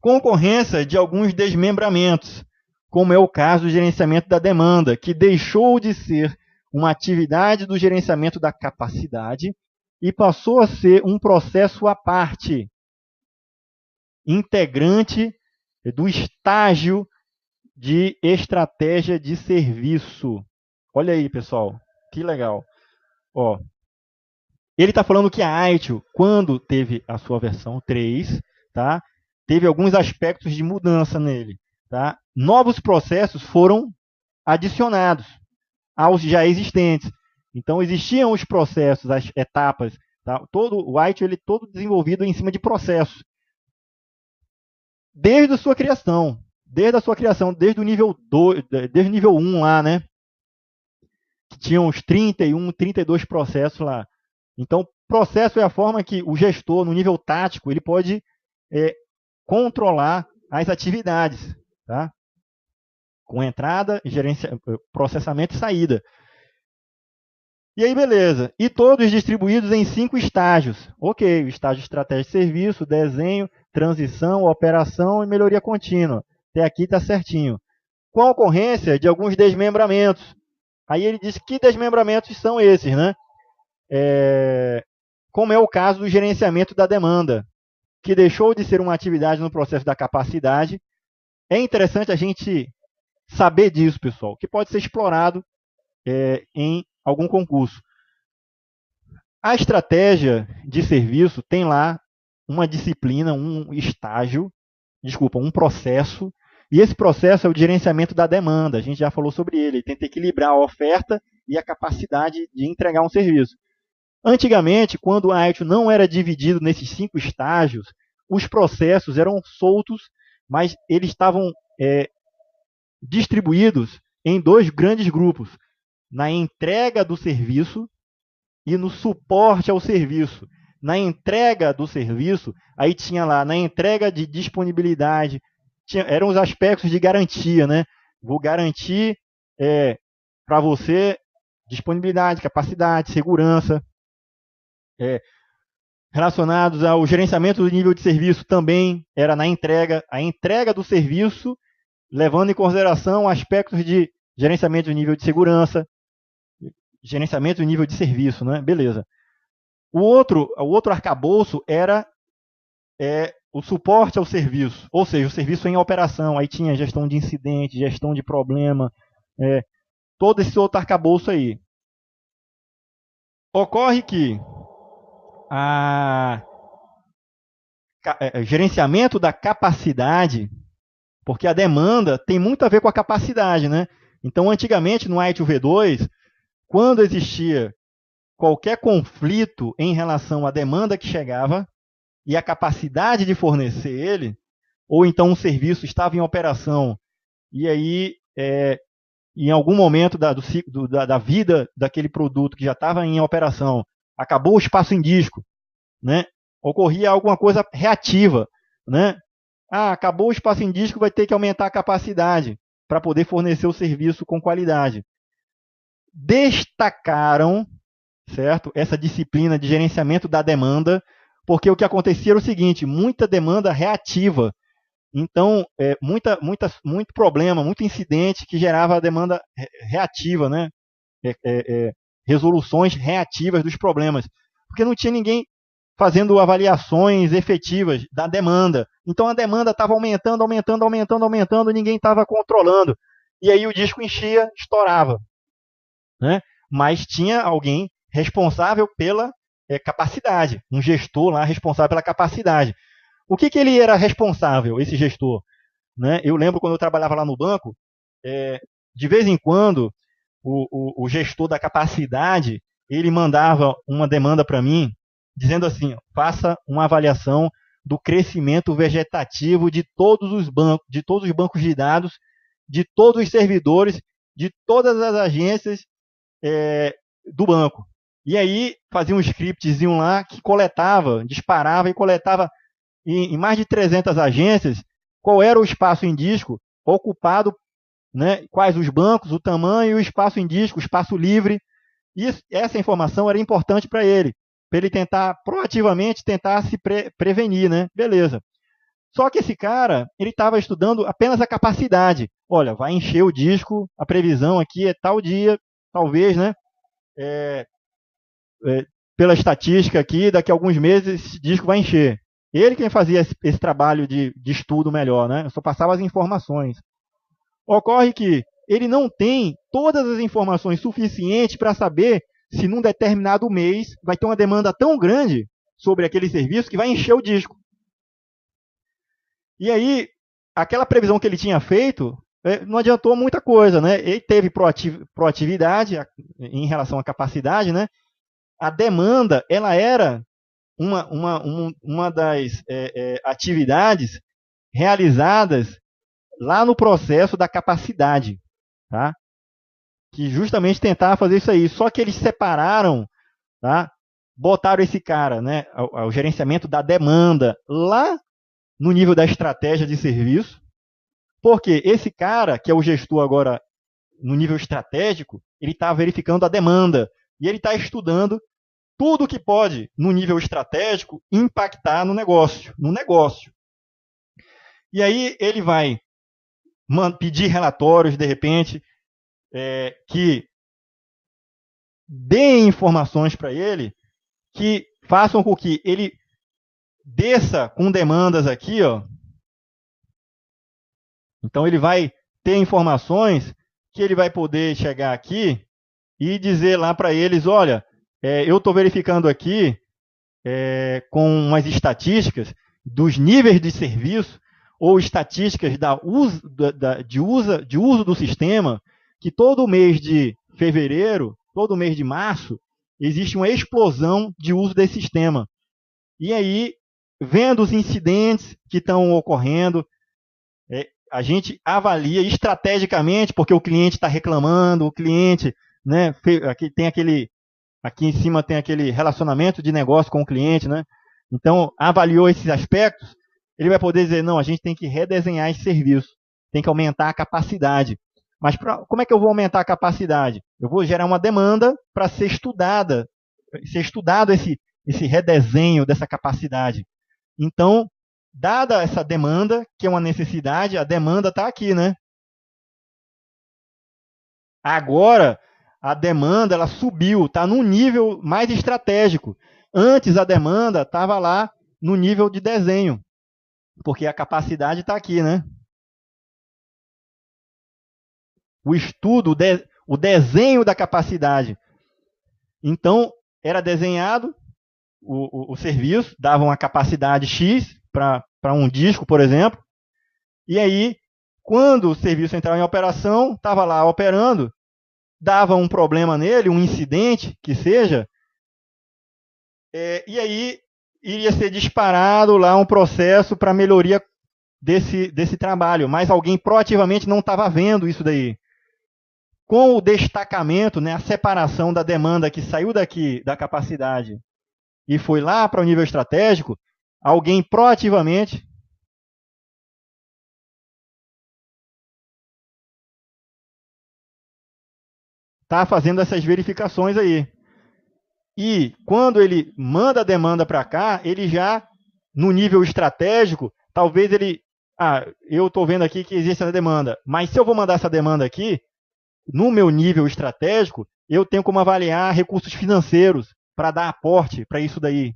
Com ocorrência de alguns desmembramentos, como é o caso do gerenciamento da demanda, que deixou de ser uma atividade do gerenciamento da capacidade e passou a ser um processo à parte, integrante do estágio de estratégia de serviço. Olha aí, pessoal, que legal. Ó, ele está falando que a ITIL, quando teve a sua versão 3, tá, teve alguns aspectos de mudança nele. Tá? Novos processos foram adicionados aos já existentes. Então, existiam os processos, as etapas. Tá? Todo o ITIL ele todo desenvolvido em cima de processos. Desde a sua criação. Desde o nível 2, desde o nível 1 lá, né? Que tinha uns 31, 32 processos lá. Então, processo é a forma que o gestor, no nível tático, ele pode controlar as atividades, tá? Com entrada, processamento e saída. E aí, beleza. E todos distribuídos em 5 estágios. Ok, o estágio de estratégia de serviço, desenho, transição, operação e melhoria contínua. Até aqui está certinho. Com a ocorrência de alguns desmembramentos. Aí ele diz que desmembramentos são esses, né? Como é o caso do gerenciamento da demanda, que deixou de ser uma atividade no processo da capacidade. É interessante a gente saber disso, pessoal, que pode ser explorado em algum concurso. A estratégia de serviço tem lá uma disciplina, um estágio, um processo, e esse processo é o gerenciamento da demanda. A gente já falou sobre ele. Ele tenta equilibrar a oferta e a capacidade de entregar um serviço. Antigamente, quando a ITIL não era dividido nesses 5 estágios, os processos eram soltos, mas eles estavam distribuídos em 2 grandes grupos, na entrega do serviço e no suporte ao serviço. Na entrega do serviço, aí tinha lá, na entrega de disponibilidade, eram os aspectos de garantia, né? Vou garantir para você disponibilidade, capacidade, segurança. Relacionados ao gerenciamento do nível de serviço também era na entrega, a entrega do serviço, levando em consideração aspectos de gerenciamento do nível de segurança, gerenciamento do nível de serviço, né? Beleza. O outro arcabouço era o suporte ao serviço, ou seja, o serviço em operação. Aí tinha gestão de incidente, gestão de problema, todo esse outro arcabouço aí. Ocorre que gerenciamento da capacidade, porque a demanda tem muito a ver com a capacidade, né? Então, antigamente, no ITIL V2, quando existia qualquer conflito em relação à demanda que chegava e a capacidade de fornecer ele, ou então um serviço estava em operação e aí, em algum momento da vida daquele produto que já estava em operação, acabou o espaço em disco, né? Ocorria alguma coisa reativa, né? Acabou o espaço em disco, vai ter que aumentar a capacidade para poder fornecer o serviço com qualidade. Destacaram, certo, essa disciplina de gerenciamento da demanda, porque o que acontecia era o seguinte, muita demanda reativa. Então, muito problema, muito incidente que gerava a demanda reativa, né? Resoluções reativas dos problemas. Porque não tinha ninguém fazendo avaliações efetivas da demanda. Então, a demanda estava aumentando, ninguém estava controlando. E aí o disco enchia, estourava. Né? Mas tinha alguém responsável pela capacidade, um gestor lá responsável pela capacidade. O que ele era responsável, esse gestor? Né? Eu lembro quando eu trabalhava lá no banco, de vez em quando, o gestor da capacidade, ele mandava uma demanda para mim, dizendo assim, faça uma avaliação do crescimento vegetativo de todos os bancos de dados, de todos os servidores, de todas as agências do banco. E aí fazia um scriptzinho lá que disparava e coletava em mais de 300 agências qual era o espaço em disco ocupado, né, quais os bancos, o tamanho, o espaço em disco, o espaço livre. E essa informação era importante para ele tentar proativamente se prevenir, né? Beleza. Só que esse cara, ele estava estudando apenas a capacidade. Olha, vai encher o disco, a previsão aqui é tal dia, talvez, né? Pela estatística aqui, daqui a alguns meses esse disco vai encher. Ele quem fazia esse trabalho de estudo melhor, né? Eu só passava as informações. Ocorre que ele não tem todas as informações suficientes para saber se num determinado mês vai ter uma demanda tão grande sobre aquele serviço que vai encher o disco. E aí, aquela previsão que ele tinha feito não adiantou muita coisa, né? Ele teve proatividade em relação à capacidade, né? A demanda, ela era uma das atividades realizadas lá no processo da capacidade, tá? Que justamente tentava fazer isso aí. Só que eles separaram, tá? Botaram esse cara, né, ao gerenciamento da demanda lá no nível da estratégia de serviço, porque esse cara, que é o gestor agora no nível estratégico, ele está verificando a demanda e ele está estudando tudo que pode, no nível estratégico, impactar no negócio. E aí ele vai pedir relatórios, de repente, que deem informações para ele, que façam com que ele desça com demandas aqui, ó. Então ele vai ter informações que ele vai poder chegar aqui e dizer lá para eles, olha, eu estou verificando aqui com umas estatísticas dos níveis de serviço ou estatísticas de uso do sistema, que todo mês de fevereiro, todo mês de março, existe uma explosão de uso desse sistema. E aí, vendo os incidentes que estão ocorrendo, a gente avalia estrategicamente, porque o cliente está reclamando, o cliente, né, aqui em cima tem aquele relacionamento de negócio com o cliente, né? Então, avaliou esses aspectos, ele vai poder dizer, não, a gente tem que redesenhar esse serviço, tem que aumentar a capacidade. Mas como é que eu vou aumentar a capacidade? Eu vou gerar uma demanda para ser estudado esse redesenho dessa capacidade. Então, dada essa demanda, que é uma necessidade, a demanda está aqui, né? Agora, a demanda ela subiu, está num nível mais estratégico. Antes, a demanda estava lá no nível de desenho, porque a capacidade está aqui, né? O estudo, o desenho da capacidade. Então, era desenhado o serviço, dava uma capacidade X para um disco, por exemplo, e aí, quando o serviço entrava em operação, estava lá operando, dava um problema nele, um incidente, que seja, e aí iria ser disparado lá um processo para melhoria desse trabalho, mas alguém proativamente não estava vendo isso daí. Com o destacamento, né, a separação da demanda que saiu daqui da capacidade e foi lá para o nível estratégico, alguém proativamente está fazendo essas verificações aí. E quando ele manda a demanda para cá, ele já, no nível estratégico, talvez ele... eu estou vendo aqui que existe essa demanda, mas se eu vou mandar essa demanda aqui, no meu nível estratégico, eu tenho como avaliar recursos financeiros para dar aporte para isso daí,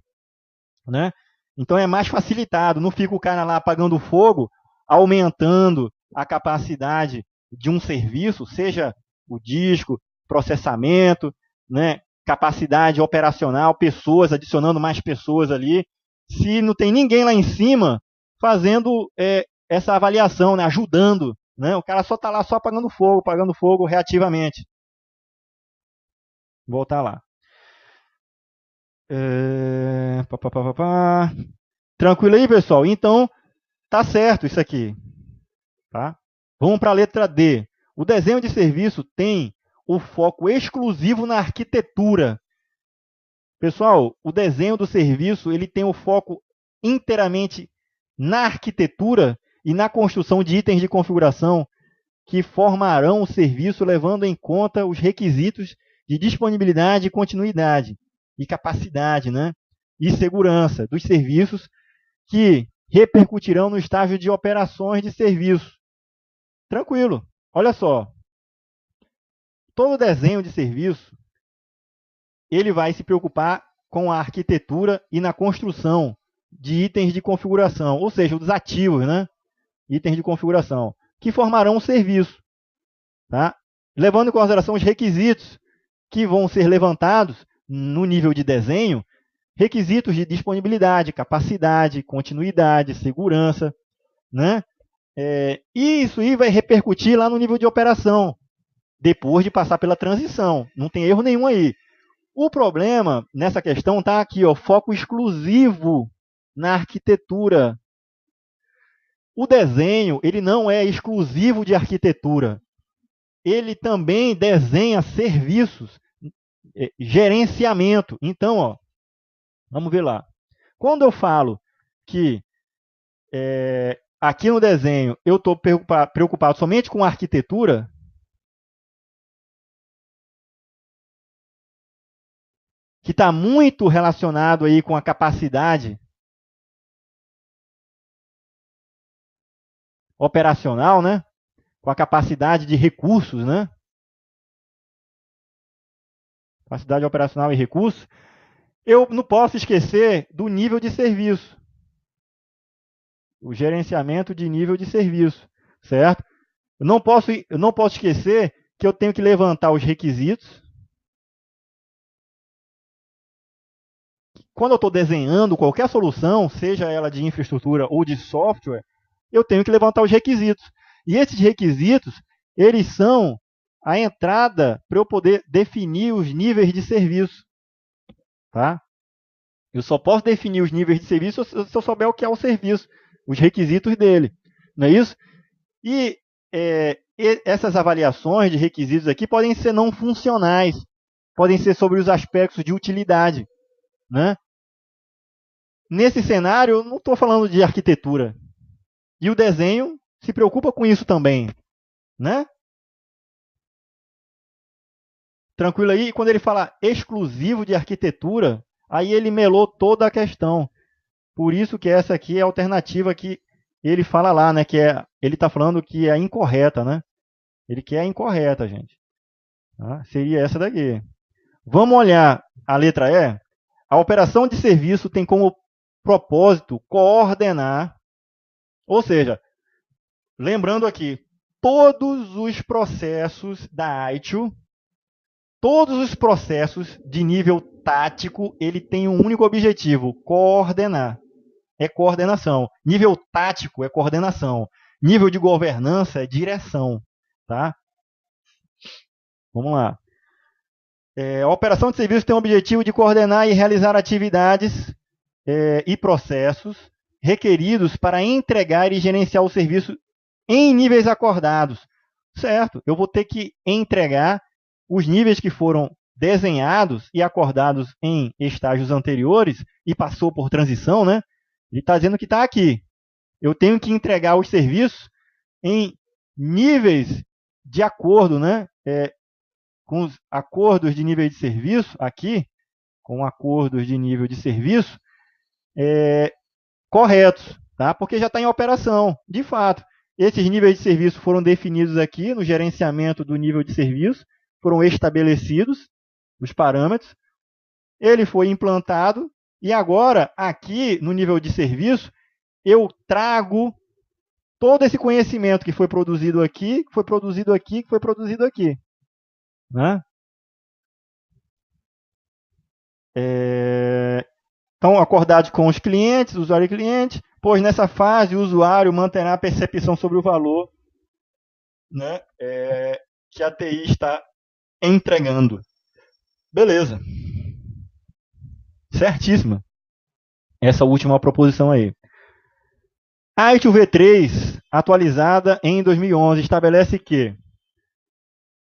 né? Então é mais facilitado, não fica o cara lá apagando fogo, aumentando a capacidade de um serviço, seja o disco, processamento, né? Capacidade operacional, pessoas, adicionando mais pessoas ali, se não tem ninguém lá em cima fazendo essa avaliação, né? Ajudando, né? O cara só está lá só apagando fogo reativamente. Vou voltar lá. Tranquilo aí, pessoal? Então, tá certo isso aqui. Tá? Vamos para a letra D. O desenho de serviço tem o foco exclusivo na arquitetura. Pessoal, o desenho do serviço ele tem o foco inteiramente na arquitetura e na construção de itens de configuração que formarão o serviço levando em conta os requisitos de disponibilidade, continuidade e capacidade, né? E segurança dos serviços que repercutirão no estágio de operações de serviço. Tranquilo. Olha só. Todo desenho de serviço ele vai se preocupar com a arquitetura e na construção de itens de configuração, ou seja, os ativos, né? Itens de configuração, que formarão um serviço, tá? Levando em consideração os requisitos que vão ser levantados no nível de desenho, requisitos de disponibilidade, capacidade, continuidade, segurança, né? E isso aí vai repercutir lá no nível de operação, depois de passar pela transição. Não tem erro nenhum aí. O problema nessa questão está aqui, ó, foco exclusivo na arquitetura. O desenho, ele não é exclusivo de arquitetura. Ele também desenha serviços, gerenciamento. Então, ó, vamos ver lá. Quando eu falo que aqui no desenho eu estou preocupado somente com a arquitetura, que está muito relacionado aí com a capacidade operacional, né? Com a capacidade de recursos, né? Capacidade operacional e recursos. Eu não posso esquecer do nível de serviço. O gerenciamento de nível de serviço, certo? Eu não posso esquecer que eu tenho que levantar os requisitos. Quando eu estou desenhando qualquer solução, seja ela de infraestrutura ou de software, eu tenho que levantar os requisitos. E esses requisitos, eles são a entrada para eu poder definir os níveis de serviço. Tá? Eu só posso definir os níveis de serviço se eu souber o que é o serviço, os requisitos dele. Não é isso? E essas avaliações de requisitos aqui podem ser não funcionais, podem ser sobre os aspectos de utilidade. Né? Nesse cenário, eu não estou falando de arquitetura. E o desenho se preocupa com isso também. Né? Tranquilo aí? E quando ele fala exclusivo de arquitetura, aí ele melou toda a questão. Por isso que essa aqui é a alternativa que ele fala lá, né? Ele está falando que é incorreta, né? Ele quer a incorreta, gente. Tá? Seria essa daqui. Vamos olhar a letra E. A operação de serviço tem como propósito coordenar, ou seja, lembrando aqui, todos os processos da ITIL, todos os processos de nível tático, ele tem um único objetivo, coordenar. É coordenação. Nível tático é coordenação. Nível de governança é direção. Tá? Vamos lá. A operação de serviço tem o objetivo de coordenar e realizar atividades e processos requeridos para entregar e gerenciar o serviço em níveis acordados. Certo? Eu vou ter que entregar os níveis que foram desenhados e acordados em estágios anteriores e passou por transição, né? Ele está dizendo que está aqui. Eu tenho que entregar os serviços em níveis de acordo, né? Com os acordos de nível de serviço, aqui, com acordos de nível de serviço, corretos, tá? Porque já está em operação, de fato. Esses níveis de serviço foram definidos aqui no gerenciamento do nível de serviço, foram estabelecidos os parâmetros, ele foi implantado, e agora, aqui no nível de serviço, eu trago todo esse conhecimento que foi produzido aqui, que foi produzido aqui, que foi produzido aqui. Né? Então, acordados com os clientes, usuário e cliente, pois nessa fase o usuário manterá a percepção sobre o valor, né, que a TI está entregando. Beleza. Certíssima. Essa última proposição aí. A ITIL V3, atualizada em 2011, estabelece que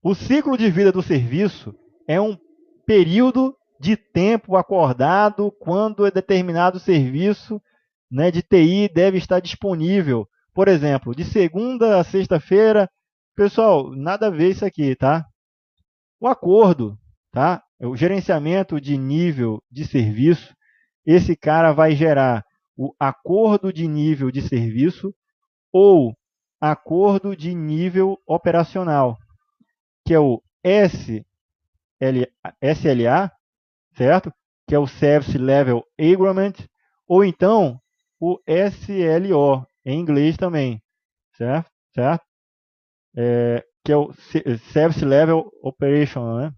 o ciclo de vida do serviço é um período de tempo acordado quando determinado serviço, né, de TI deve estar disponível. Por exemplo, de segunda a sexta-feira. Pessoal, nada a ver isso aqui, tá? O acordo, tá? O gerenciamento de nível de serviço, esse cara vai gerar o acordo de nível de serviço ou acordo de nível operacional, que é o SLA, certo? Que é o Service Level Agreement, ou então o SLO, em inglês também, certo? Certo? Que é o Service Level Operation, né?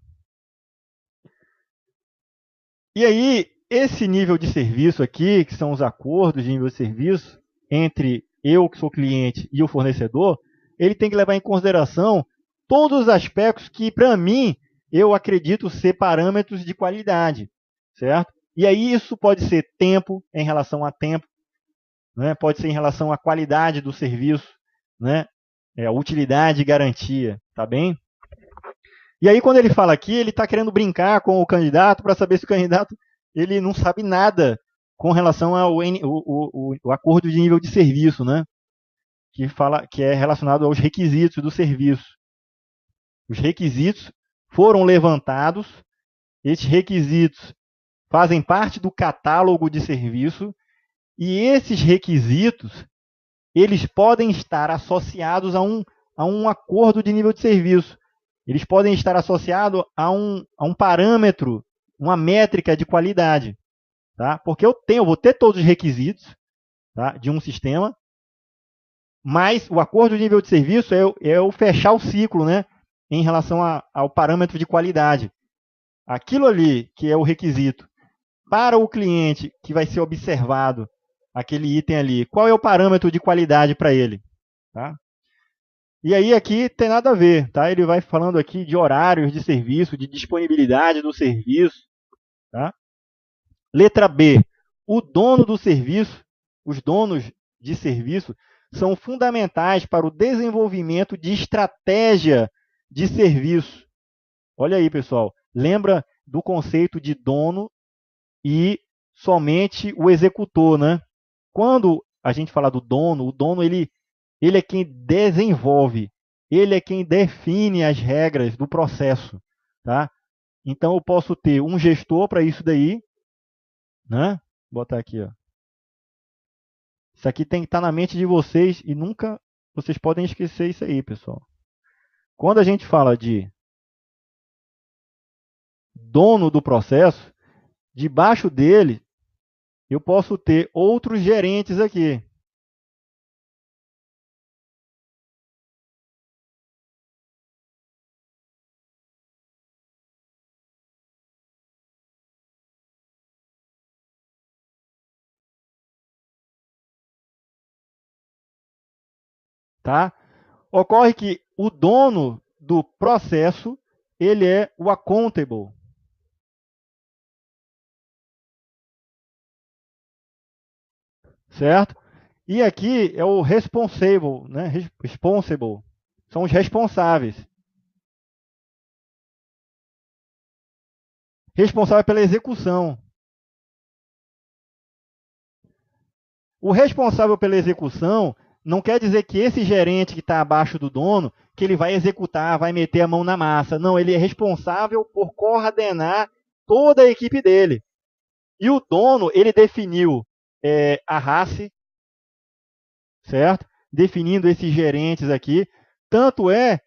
E aí, esse nível de serviço aqui, que são os acordos de nível de serviço entre eu, que sou cliente, e o fornecedor, ele tem que levar em consideração todos os aspectos que, para mim, eu acredito ser parâmetros de qualidade, certo? E aí isso pode ser tempo, em relação a tempo, né? Pode ser em relação à qualidade do serviço, né? Utilidade e garantia, tá bem? E aí, quando ele fala aqui, ele está querendo brincar com o candidato para saber se o candidato ele não sabe nada com relação ao o acordo de nível de serviço, né? Que é relacionado aos requisitos do serviço. Os requisitos foram levantados, esses requisitos fazem parte do catálogo de serviço, e esses requisitos eles podem estar associados a um acordo de nível de serviço. Eles podem estar associados a um parâmetro, uma métrica de qualidade. Tá? Porque eu vou ter todos os requisitos, tá, de um sistema, mas o acordo de nível de serviço é o fechar o ciclo, né, em relação ao parâmetro de qualidade. Aquilo ali que é o requisito para o cliente que vai ser observado, aquele item ali, qual é o parâmetro de qualidade para ele? Tá? E aí aqui tem nada a ver, tá? Ele vai falando aqui de horários de serviço, de disponibilidade do serviço, tá? Letra B. O dono do serviço, os donos de serviço são fundamentais para o desenvolvimento de estratégia de serviço. Olha aí, pessoal. Lembra do conceito de dono e somente o executor, né? Quando a gente fala do dono, o dono ele é quem desenvolve, ele é quem define as regras do processo, tá? Então eu posso ter um gestor para isso daí, né? Vou botar aqui, ó. Isso aqui tem que estar na mente de vocês e nunca vocês podem esquecer isso aí, pessoal. Quando a gente fala de dono do processo, debaixo dele eu posso ter outros gerentes aqui. Tá? Ocorre que o dono do processo, ele é o accountable. Certo? E aqui é o responsible, né? Responsible. São os responsáveis. Responsável pela execução. O responsável pela execução não quer dizer que esse gerente que está abaixo do dono, que ele vai executar, vai meter a mão na massa. Não, ele é responsável por coordenar toda a equipe dele. E o dono, ele definiu a raça, certo? Definindo esses gerentes aqui. Tanto é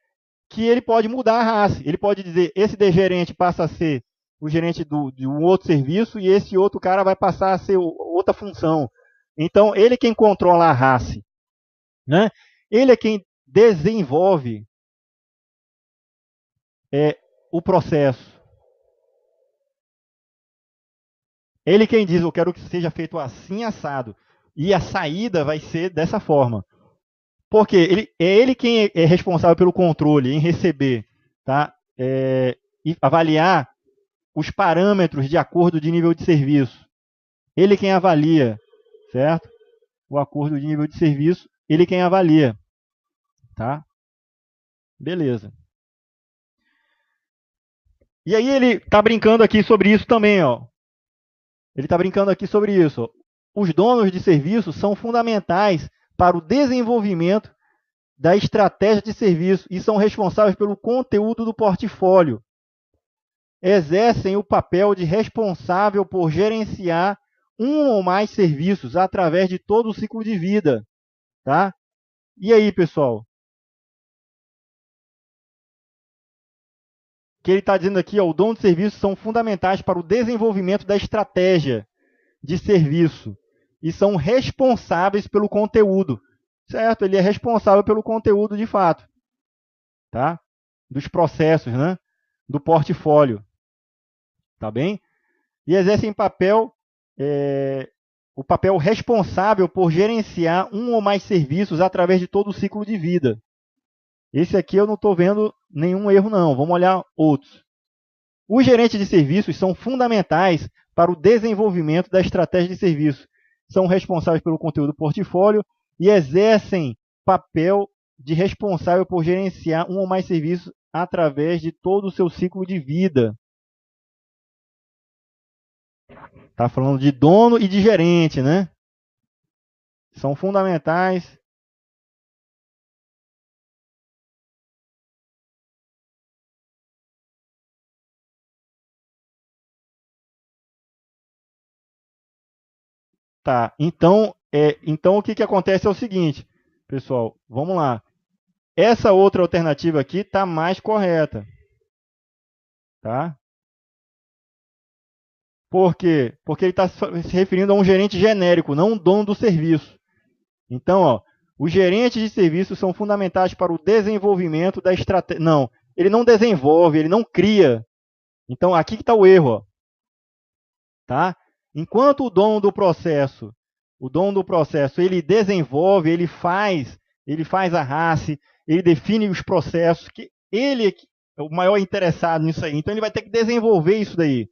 que ele pode mudar a raça. Ele pode dizer, esse de gerente passa a ser o gerente de um outro serviço e esse outro cara vai passar a ser outra função. Então, ele é quem controla a raça. Né? Ele é quem desenvolve o processo. Ele é quem diz, eu quero que seja feito assim, assado. E a saída vai ser dessa forma. Porque ele quem é responsável pelo controle, em receber, tá? E avaliar os parâmetros de acordo de nível de serviço. Ele quem avalia, certo? O acordo de nível de serviço, ele quem avalia. Tá? Beleza. E aí ele está brincando aqui sobre isso também, ó. Ele está brincando aqui sobre isso. Ó. Os donos de serviço são fundamentais para o desenvolvimento da estratégia de serviço e são responsáveis pelo conteúdo do portfólio. Exercem o papel de responsável por gerenciar um ou mais serviços através de todo o ciclo de vida. Tá? E aí, pessoal? O que ele está dizendo aqui, ó, o dono de serviço são fundamentais para o desenvolvimento da estratégia de serviço. e são responsáveis pelo conteúdo, certo? Ele é responsável pelo conteúdo de fato, tá? Dos processos, né? Do portfólio, tá bem? E exercem o papel responsável por gerenciar um ou mais serviços através de todo o ciclo de vida. Esse aqui eu não estou vendo nenhum erro, não. Vamos olhar outros. Os gerentes de serviços são fundamentais para o desenvolvimento da estratégia de serviço. São responsáveis pelo conteúdo do portfólio e exercem papel de responsável por gerenciar um ou mais serviços através de todo o seu ciclo de vida. Está falando de dono e de gerente, né? São fundamentais. Tá, então o que acontece é o seguinte, pessoal, vamos lá. Essa outra alternativa aqui está mais correta. Tá? Por quê? Porque ele está se referindo a um gerente genérico, não um dono do serviço. Então, ó, os gerentes de serviço são fundamentais para o desenvolvimento da estratégia. Não, ele não desenvolve, ele não cria. Então, aqui que está o erro. Ó. Tá? Enquanto o dono do processo, ele desenvolve, ele faz a RACE, ele define os processos, que ele é o maior interessado nisso aí. Então, ele vai ter que desenvolver isso daí,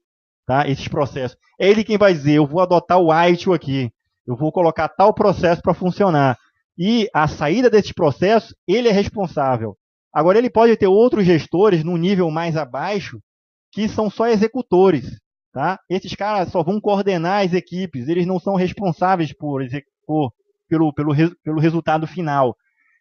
tá? Esses processos. É ele quem vai dizer, eu vou adotar o ITIL aqui, eu vou colocar tal processo para funcionar. E a saída desses processos, ele é responsável. Agora, ele pode ter outros gestores no nível mais abaixo que são só executores. Tá? Esses caras só vão coordenar as equipes, eles não são responsáveis pelo resultado final.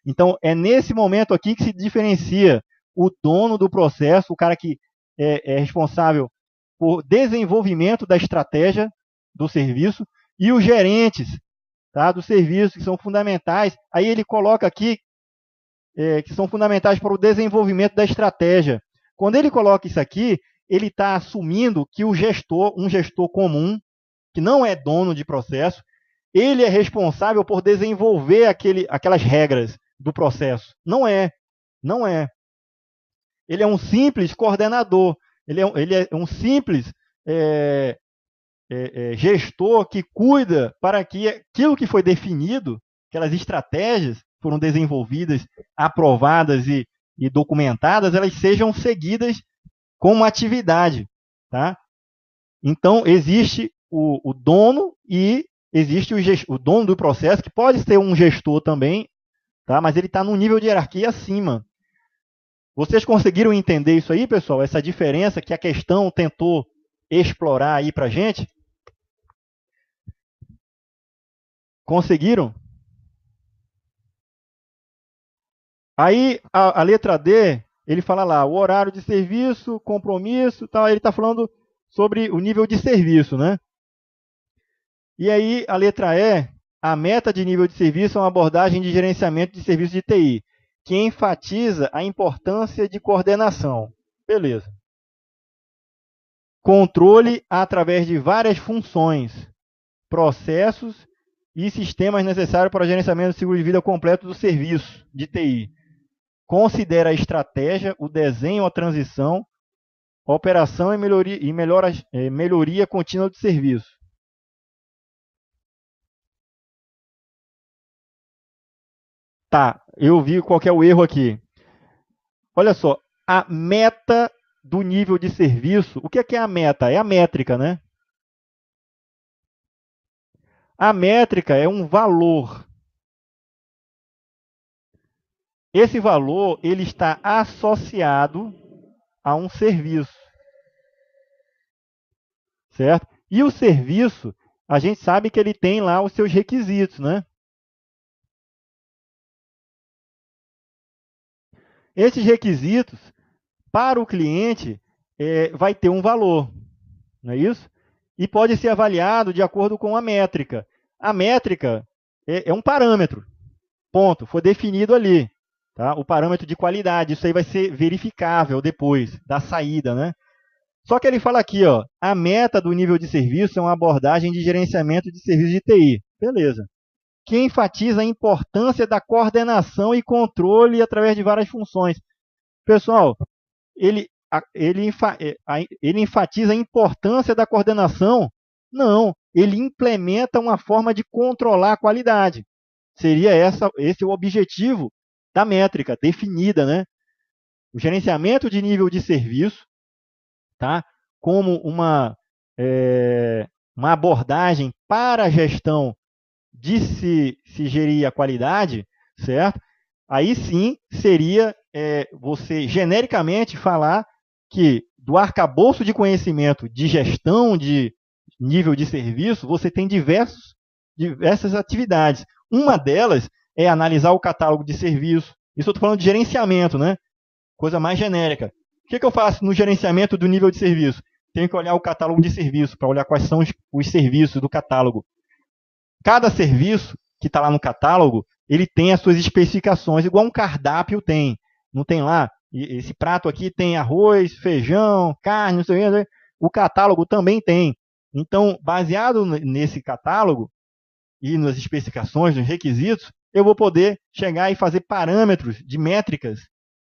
Então, é nesse momento aqui que se diferencia o dono do processo, o cara que é responsável por desenvolvimento da estratégia do serviço, e os gerentes, tá, do serviço, que são fundamentais. Aí ele coloca aqui que são fundamentais para o desenvolvimento da estratégia. Quando ele coloca isso aqui, ele está assumindo que um gestor comum, que não é dono de processo, ele é responsável por desenvolver aquelas regras do processo. Não é. Ele é um simples coordenador. Ele é um simples gestor que cuida para que aquilo que foi definido, aquelas estratégias foram desenvolvidas, aprovadas e documentadas, elas sejam seguidas como atividade, tá? Então, existe o dono e existe o dono do processo, que pode ser um gestor também, tá? Mas ele está num nível de hierarquia acima. Vocês conseguiram entender isso aí, pessoal? Essa diferença que a questão tentou explorar aí para a gente? Conseguiram? Aí, a letra D, ele fala lá, o horário de serviço, compromisso, tal, ele está falando sobre o nível de serviço, né? E aí, a letra E, a meta de nível de serviço é uma abordagem de gerenciamento de serviços de TI, que enfatiza a importância de coordenação. Beleza. Controle através de várias funções, processos e sistemas necessários para o gerenciamento do ciclo de vida completo do serviço de TI. Considera a estratégia, o desenho, a transição, a operação e melhoria contínua do serviço. Tá, eu vi qual que é o erro aqui. Olha só, a meta do nível de serviço, o que é a meta? É a métrica, né? A métrica é um valor. Esse valor ele está associado a um serviço. Certo? E o serviço, a gente sabe que ele tem lá os seus requisitos, né? Esses requisitos, para o cliente, vai ter um valor, não é isso? E pode ser avaliado de acordo com a métrica. A métrica é um parâmetro, ponto, foi definido ali. Tá? O parâmetro de qualidade, isso aí vai ser verificável depois da saída, né? Só que ele fala aqui, ó, a meta do nível de serviço é uma abordagem de gerenciamento de serviços de TI. Beleza. Que enfatiza a importância da coordenação e controle através de várias funções. Pessoal, ele enfatiza a importância da coordenação? Não, ele implementa uma forma de controlar a qualidade. Seria esse o objetivo da métrica definida, né? O gerenciamento de nível de serviço, tá? Como uma abordagem para a gestão de se gerir a qualidade, certo? Aí sim seria você genericamente falar que do arcabouço de conhecimento de gestão de nível de serviço, você tem diversas atividades. Uma delas é analisar o catálogo de serviço. Isso eu estou falando de gerenciamento, né? Coisa mais genérica. O que eu faço no gerenciamento do nível de serviço? Tenho que olhar o catálogo de serviço para olhar quais são os serviços do catálogo. Cada serviço que está lá no catálogo, ele tem as suas especificações, igual um cardápio tem. Não tem lá, esse prato aqui tem arroz, feijão, carne, não sei o que. O catálogo também tem. Então, baseado nesse catálogo e nas especificações, nos requisitos, eu vou poder chegar e fazer parâmetros de métricas,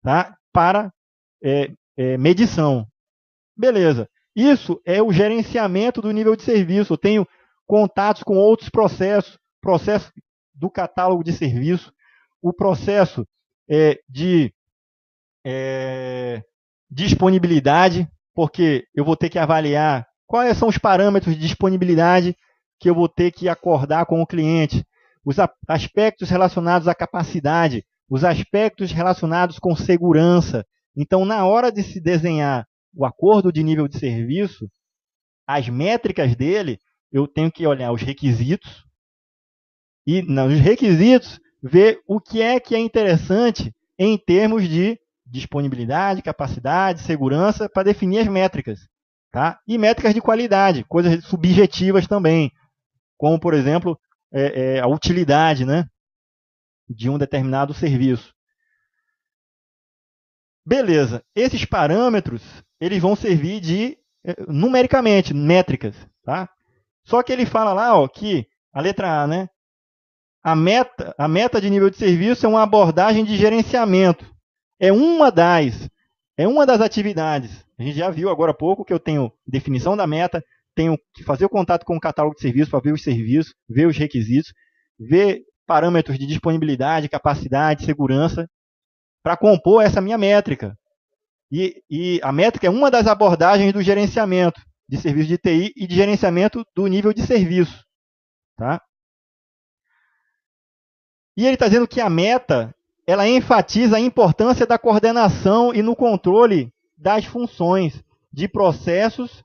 tá, para medição. Beleza. Isso é o gerenciamento do nível de serviço. Eu tenho contatos com outros processos, processo do catálogo de serviço, o processo de disponibilidade, porque eu vou ter que avaliar quais são os parâmetros de disponibilidade que eu vou ter que acordar com o cliente, os aspectos relacionados à capacidade, os aspectos relacionados com segurança. Então, na hora de se desenhar o acordo de nível de serviço, as métricas dele, eu tenho que olhar os requisitos e, nos requisitos, ver o que é interessante em termos de disponibilidade, capacidade, segurança, para definir as métricas. Tá? E métricas de qualidade, coisas subjetivas também, como, por exemplo, a utilidade, né, de um determinado serviço. Beleza, esses parâmetros eles vão servir de, numericamente, métricas. Tá? Só que ele fala lá que, a letra A, né, a meta de nível de serviço é uma abordagem de gerenciamento. É uma das atividades. A gente já viu agora há pouco que eu tenho definição da meta, tenho que fazer o contato com o catálogo de serviços para ver os serviços, ver os requisitos, ver parâmetros de disponibilidade, capacidade, segurança, para compor essa minha métrica. E a métrica é uma das abordagens do gerenciamento de serviço de TI e de gerenciamento do nível de serviço. Tá? E ele está dizendo que a meta ela enfatiza a importância da coordenação e no controle das funções, de processos,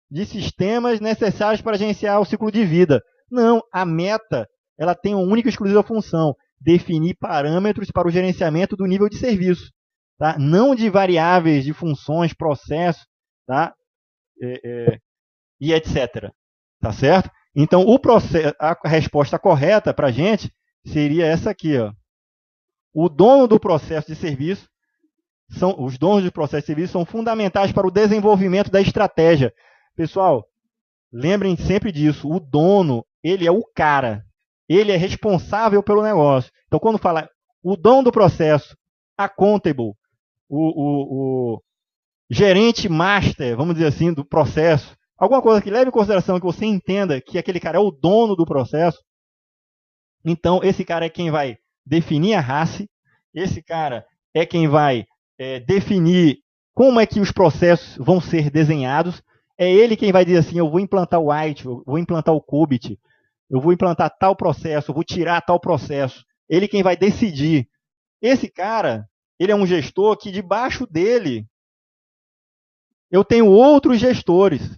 de sistemas necessários para gerenciar o ciclo de vida. Não, a meta ela tem uma única e exclusiva função, definir parâmetros para o gerenciamento do nível de serviço. Tá? Não de variáveis, de funções, processos, tá? E etc. Tá certo? Então, a resposta correta para a gente seria essa aqui. Ó. O dono do processo de serviço, os donos do processo de serviço são fundamentais para o desenvolvimento da estratégia. Pessoal, lembrem sempre disso. O dono, ele é o cara. Ele é responsável pelo negócio. Então, quando fala o dono do processo, accountable, o gerente master, vamos dizer assim, do processo, alguma coisa que leve em consideração que você entenda que aquele cara é o dono do processo, então esse cara é quem vai definir a RACE, esse cara é quem vai definir como é que os processos vão ser desenhados, é ele quem vai dizer assim, eu vou implantar o WITE, eu vou implantar o COBIT, eu vou implantar tal processo, eu vou tirar tal processo, ele quem vai decidir. Esse cara, ele é um gestor que debaixo dele eu tenho outros gestores,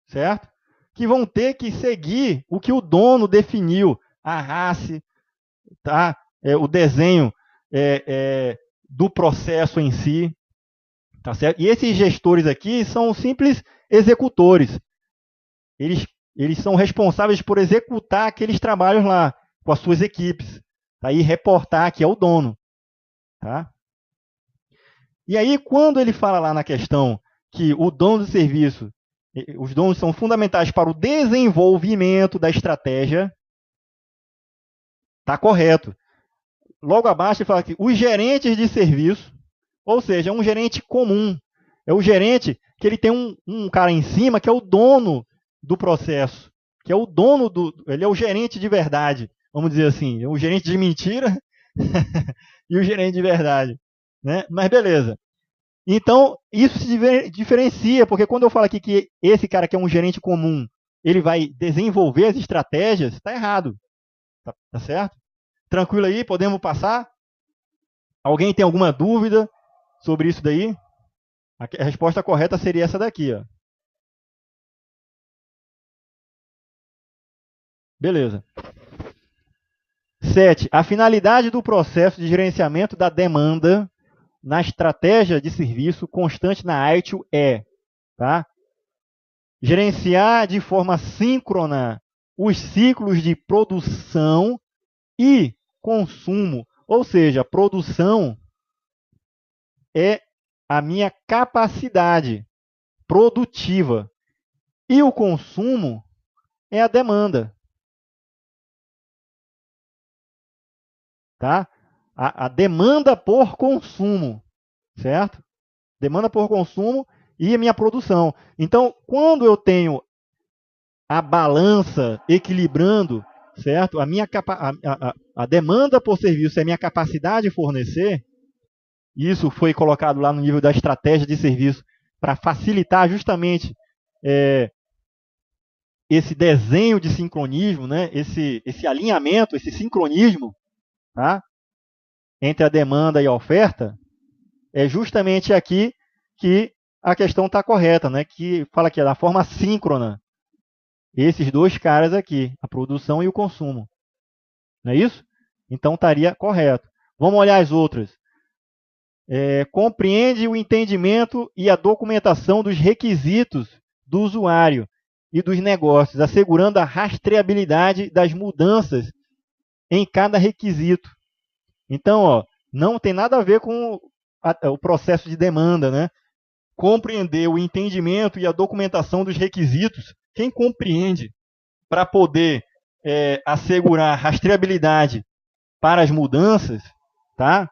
certo? Que vão ter que seguir o que o dono definiu, a RACE, tá? O desenho do processo em si, tá certo? E esses gestores aqui são simples executores. Eles são responsáveis por executar aqueles trabalhos lá, com as suas equipes, tá? E reportar que é o dono, tá? E aí, quando ele fala lá na questão que o dono do serviço, os donos são fundamentais para o desenvolvimento da estratégia, Está correto. Logo abaixo ele fala que os gerentes de serviço, ou seja, é um gerente comum. É o gerente que ele tem um cara em cima que é o dono do processo, que é o dono ele é o gerente de verdade, vamos dizer assim, é o gerente de mentira e o gerente de verdade, né? Mas beleza. Então, isso se diferencia, porque quando eu falo aqui que esse cara que é um gerente comum, ele vai desenvolver as estratégias, está errado. Tá certo? Tranquilo aí? Podemos passar? Alguém tem alguma dúvida sobre isso daí? A resposta correta seria essa daqui, ó. Beleza. 7. A finalidade do processo de gerenciamento da demanda na estratégia de serviço constante na ITIL é, tá? Gerenciar de forma síncrona os ciclos de produção e consumo. Ou seja, produção é a minha capacidade produtiva e o consumo é a demanda. Tá? A demanda por consumo, certo? Demanda por consumo e a minha produção. Então, quando eu tenho a balança equilibrando, certo? A demanda por serviço é a minha capacidade de fornecer. Isso foi colocado lá no nível da estratégia de serviço para facilitar justamente esse desenho de sincronismo, né? esse alinhamento, esse sincronismo, tá? Entre a demanda e a oferta. É justamente aqui que a questão está correta, né? Que fala aqui da forma síncrona. Esses dois caras aqui, a produção e o consumo. Não é isso? Então estaria correto. Vamos olhar as outras. Compreende o entendimento e a documentação dos requisitos do usuário e dos negócios, assegurando a rastreabilidade das mudanças em cada requisito. Então, ó, não tem nada a ver com o processo de demanda, né? Compreender o entendimento e a documentação dos requisitos. Quem compreende para poder assegurar rastreabilidade para as mudanças, tá?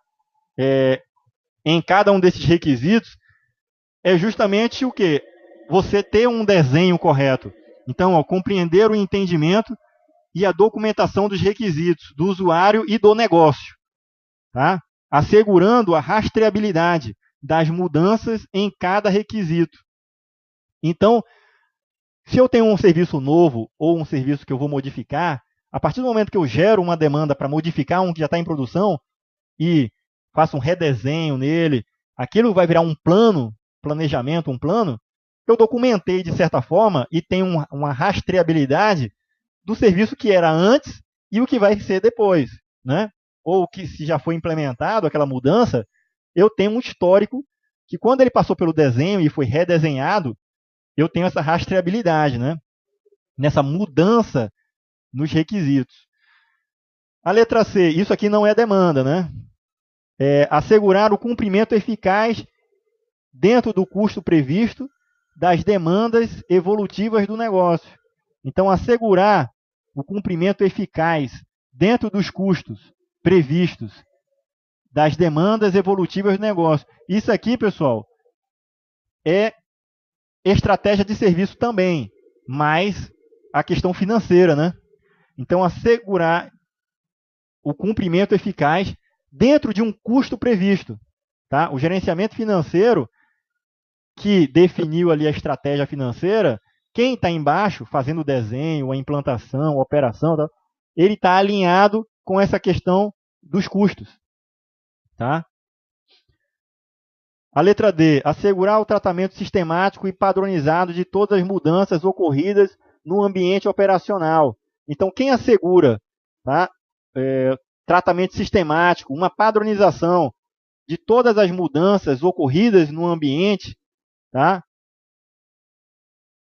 Em cada um desses requisitos, é justamente o quê? Você ter um desenho correto. Então, ó, compreender o entendimento e a documentação dos requisitos do usuário e do negócio, tá? Assegurando a rastreabilidade das mudanças em cada requisito. Então, se eu tenho um serviço novo ou um serviço que eu vou modificar, a partir do momento que eu gero uma demanda para modificar um que já está em produção e faço um redesenho nele, aquilo vai virar um plano, planejamento, um plano, eu documentei de certa forma e tenho uma rastreabilidade do serviço que era antes e o que vai ser depois, né? Ou que se já foi implementado aquela mudança, eu tenho um histórico que quando ele passou pelo desenho e foi redesenhado, eu tenho essa rastreabilidade, né? Nessa mudança nos requisitos. A letra C, isso aqui não é demanda, né? Assegurar o cumprimento eficaz dentro do custo previsto das demandas evolutivas do negócio. Então, assegurar o cumprimento eficaz dentro dos custos previstos das demandas evolutivas do negócio. Isso aqui, pessoal, é estratégia de serviço também, mas a questão financeira, né? Então, assegurar o cumprimento eficaz dentro de um custo previsto. Tá? O gerenciamento financeiro, que definiu ali a estratégia financeira, quem está embaixo, fazendo o desenho, a implantação, a operação, tá? Ele está alinhado com essa questão dos custos. Tá? A letra D, assegurar o tratamento sistemático e padronizado de todas as mudanças ocorridas no ambiente operacional. Então, quem assegura, tá? Tratamento sistemático, uma padronização de todas as mudanças ocorridas no ambiente, tá?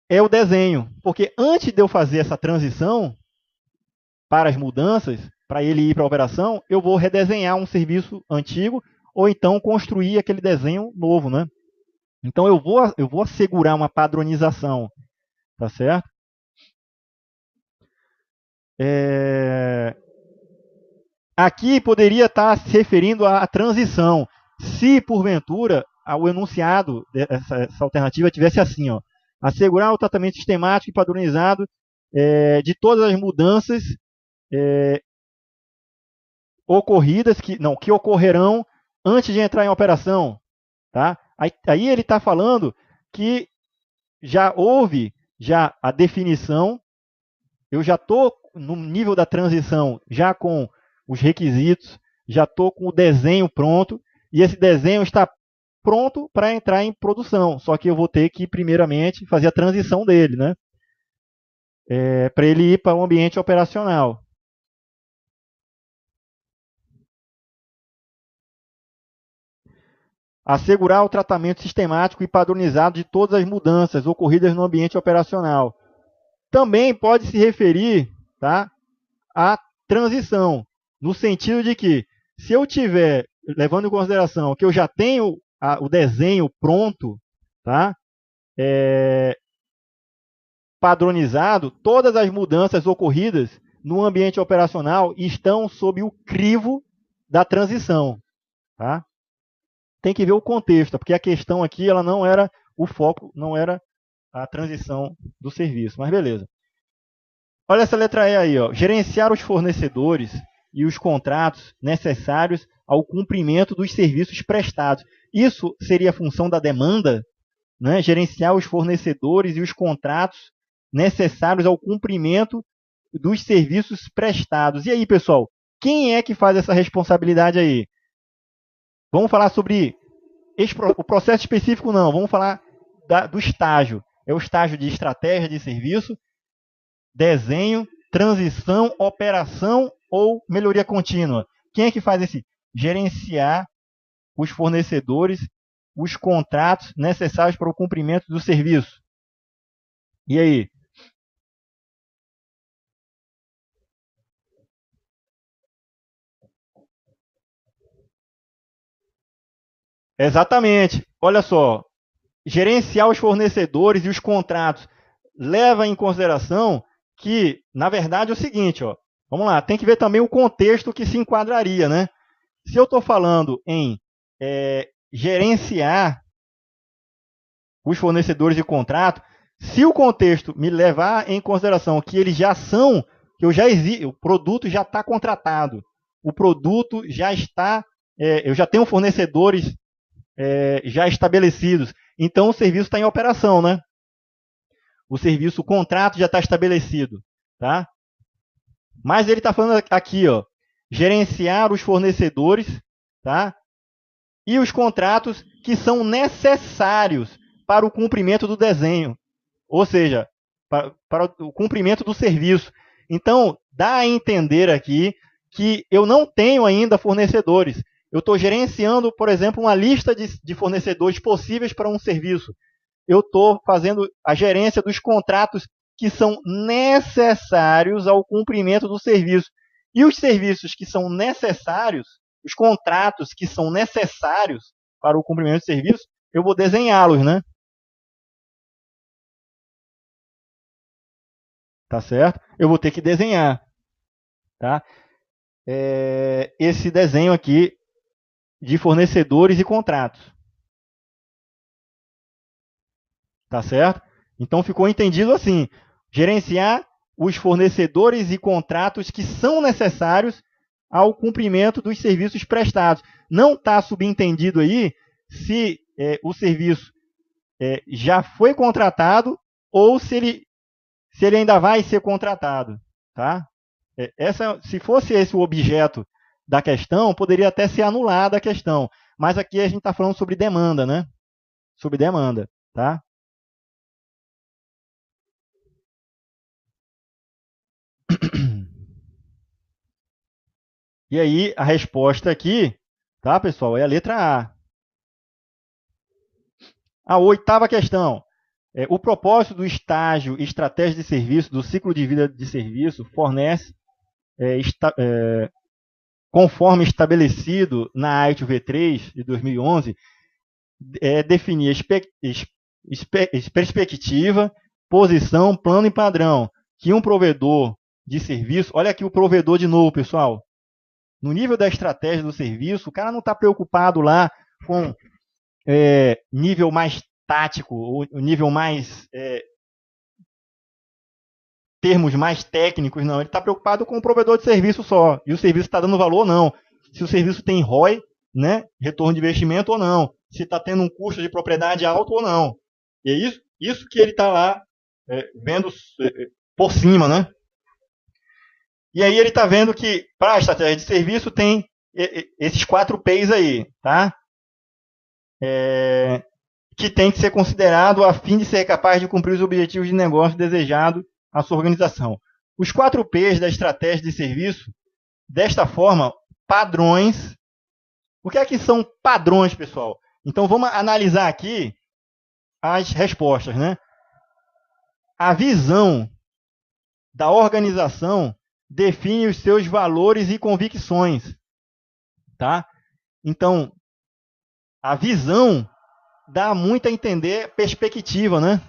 É o desenho. Porque antes de eu fazer essa transição para as mudanças, para ele ir para a operação, eu vou redesenhar um serviço antigo ou então construir aquele desenho novo, né? Então eu vou assegurar uma padronização, tá certo? Aqui poderia estar se referindo à transição. Se, porventura, o enunciado dessa alternativa tivesse assim, ó, assegurar o tratamento sistemático e padronizado de todas as mudanças ocorridas, que ocorrerão antes de entrar em operação. Tá? Aí ele está falando que já houve a definição, eu já estou no nível da transição, já com os requisitos, já estou com o desenho pronto, e esse desenho está pronto para entrar em produção, só que eu vou ter que, primeiramente, fazer a transição dele, né? Para ele ir para o ambiente operacional. Assegurar o tratamento sistemático e padronizado de todas as mudanças ocorridas no ambiente operacional. Também pode se referir, tá, à transição, no sentido de que, se eu tiver, levando em consideração que eu já tenho o desenho pronto, tá, padronizado, todas as mudanças ocorridas no ambiente operacional estão sob o crivo da transição. Tá? Tem que ver o contexto, porque a questão aqui ela não era o foco, não era a transição do serviço, mas beleza. Olha essa letra E aí, ó. Gerenciar os fornecedores e os contratos necessários ao cumprimento dos serviços prestados. Isso seria a função da demanda, né? Gerenciar os fornecedores e os contratos necessários ao cumprimento dos serviços prestados. E aí, pessoal, quem é que faz essa responsabilidade aí? Vamos falar sobre o processo específico, não. Vamos falar do estágio. É o estágio de estratégia de serviço, desenho, transição, operação ou melhoria contínua. Quem é que faz esse? Gerenciar os fornecedores, os contratos necessários para o cumprimento do serviço. E aí? Exatamente. Olha só. Gerenciar os fornecedores e os contratos leva em consideração que, na verdade, é o seguinte, ó. Vamos lá, tem que ver também o contexto que se enquadraria, né? Se eu estou falando em gerenciar os fornecedores de contrato, se o contexto me levar em consideração que eles já são, que o produto já está contratado, o produto já está, eu já tenho fornecedores já estabelecidos, então o serviço está em operação, né? O contrato já está estabelecido, tá? Mas ele está falando aqui, ó, gerenciar os fornecedores, tá? E os contratos que são necessários para o cumprimento do desenho, ou seja, para o cumprimento do serviço. Então, dá a entender aqui que eu não tenho ainda fornecedores. Eu estou gerenciando, por exemplo, uma lista de fornecedores possíveis para um serviço. Eu estou fazendo a gerência dos contratos que são necessários ao cumprimento do serviço. E os serviços que são necessários, os contratos que são necessários para o cumprimento do serviço, eu vou desenhá-los, né? Tá certo? Eu vou ter que desenhar, tá? Esse desenho aqui de fornecedores e contratos. Tá certo? Então ficou entendido assim: gerenciar os fornecedores e contratos que são necessários ao cumprimento dos serviços prestados. Não está subentendido aí se o serviço já foi contratado ou se ele ainda vai ser contratado. Tá? Se fosse esse o objeto da questão, poderia até ser anulada a questão. Mas aqui a gente está falando sobre demanda, né? Sobre demanda, tá? E aí, a resposta aqui, tá, pessoal, é a letra A. A oitava questão. O propósito do estágio estratégia de serviço, do ciclo de vida de serviço, fornece, conforme estabelecido na AIT V3 de 2011, definir perspectiva, posição, plano e padrão que um provedor de serviço, olha aqui o provedor de novo, pessoal, no nível da estratégia do serviço, o cara não está preocupado lá com nível mais tático, ou nível mais termos mais técnicos, não. Ele está preocupado com o provedor de serviço só. E o serviço está dando valor ou não. Se o serviço tem ROI, né, retorno de investimento ou não. Se está tendo um custo de propriedade alto ou não. E é isso que ele está lá vendo por cima, né? E aí ele está vendo que para a estratégia de serviço tem esses 4 P's aí, tá? Que tem que ser considerado a fim de ser capaz de cumprir os objetivos de negócio desejados à sua organização. Os 4 P's da estratégia de serviço, desta forma, padrões. O que é que são padrões, pessoal? Então vamos analisar aqui as respostas, né? A visão da organização define os seus valores e convicções, tá? Então, a visão dá muito a entender perspectiva, né?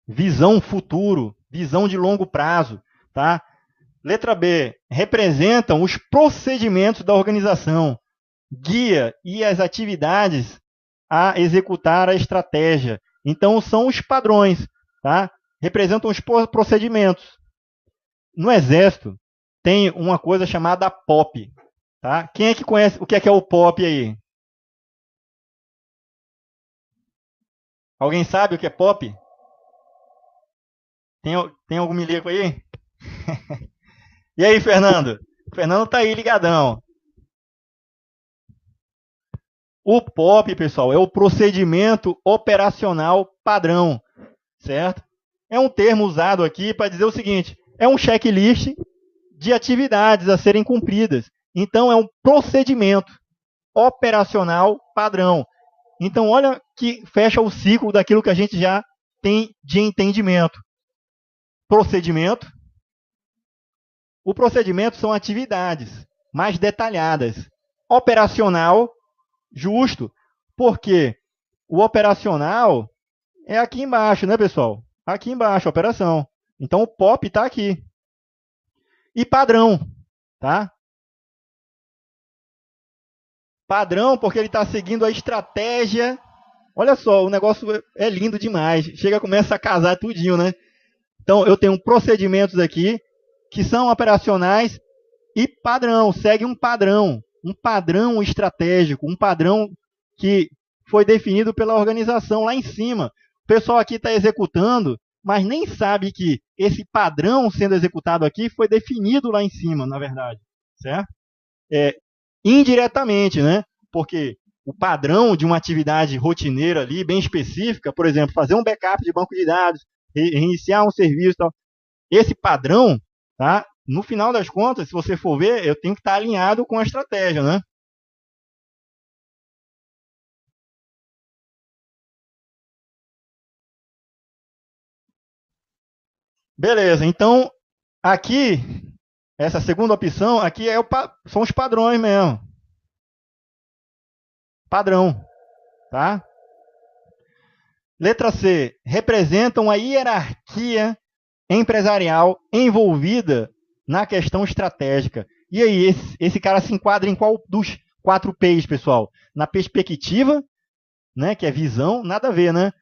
Visão futuro, visão de longo prazo, tá? Letra B, representam os procedimentos da organização, guia e as atividades a executar a estratégia. Então, são os padrões, tá? Representam os procedimentos. No Exército, tem uma coisa chamada POP, tá? Quem é que conhece o que é o POP aí? Alguém sabe o que é POP? Tem algum milico aí? E aí, Fernando? O Fernando tá aí ligadão. O POP, pessoal, é o procedimento operacional padrão, certo? É um termo usado aqui para dizer o seguinte, é um checklist de atividades a serem cumpridas. Então, é um procedimento operacional padrão. Então, olha que fecha o ciclo daquilo que a gente já tem de entendimento. Procedimento. O procedimento são atividades mais detalhadas. Operacional, justo, porque o operacional é aqui embaixo, né, pessoal? Aqui embaixo, operação. Então, o POP está aqui. E padrão, tá? Padrão, porque ele está seguindo a estratégia. Olha só, o negócio é lindo demais. Chega, começa a casar tudinho, né? Então, eu tenho procedimentos aqui que são operacionais e padrão, segue um padrão estratégico, um padrão que foi definido pela organização lá em cima. O pessoal aqui está executando, mas nem sabe que esse padrão sendo executado aqui foi definido lá em cima, na verdade, certo? Indiretamente, né? Porque o padrão de uma atividade rotineira ali, bem específica, por exemplo, fazer um backup de banco de dados, reiniciar um serviço, tal. Esse padrão, tá? No final das contas, se você for ver, eu tenho que estar alinhado com a estratégia, né? Beleza, então aqui, essa segunda opção, aqui são os padrões mesmo. Padrão, tá? Letra C, representam a hierarquia empresarial envolvida na questão estratégica. E aí, esse cara se enquadra em qual dos 4 P's, pessoal? Na perspectiva, né, que é visão, nada a ver, né?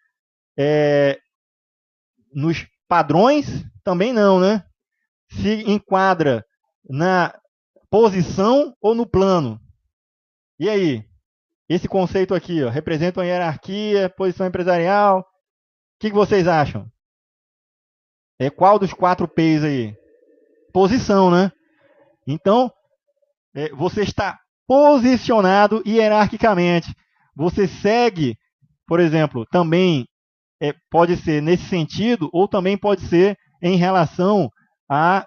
Nos padrões, também não, né? Se enquadra na posição ou no plano. E aí? Esse conceito aqui, ó, representa uma hierarquia, posição empresarial. O que vocês acham? Qual dos 4 P's aí? Posição, né? Então, você está posicionado hierarquicamente. Você segue, por exemplo, também pode ser nesse sentido, ou também pode ser em relação a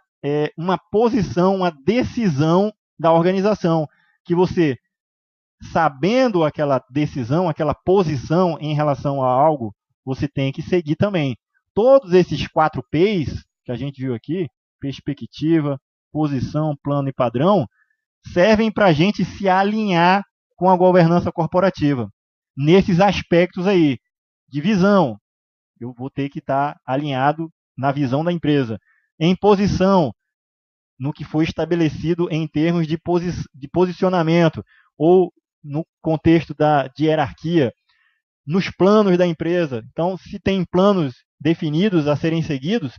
uma posição, uma decisão da organização, que você, sabendo aquela decisão, aquela posição em relação a algo, você tem que seguir também. Todos esses 4 P's que a gente viu aqui, perspectiva, posição, plano e padrão, servem para a gente se alinhar com a governança corporativa. Nesses aspectos aí, de visão, eu vou ter que estar alinhado na visão da empresa. Em posição, no que foi estabelecido em termos de posicionamento, ou no contexto de hierarquia, nos planos da empresa. Então, se tem planos definidos a serem seguidos,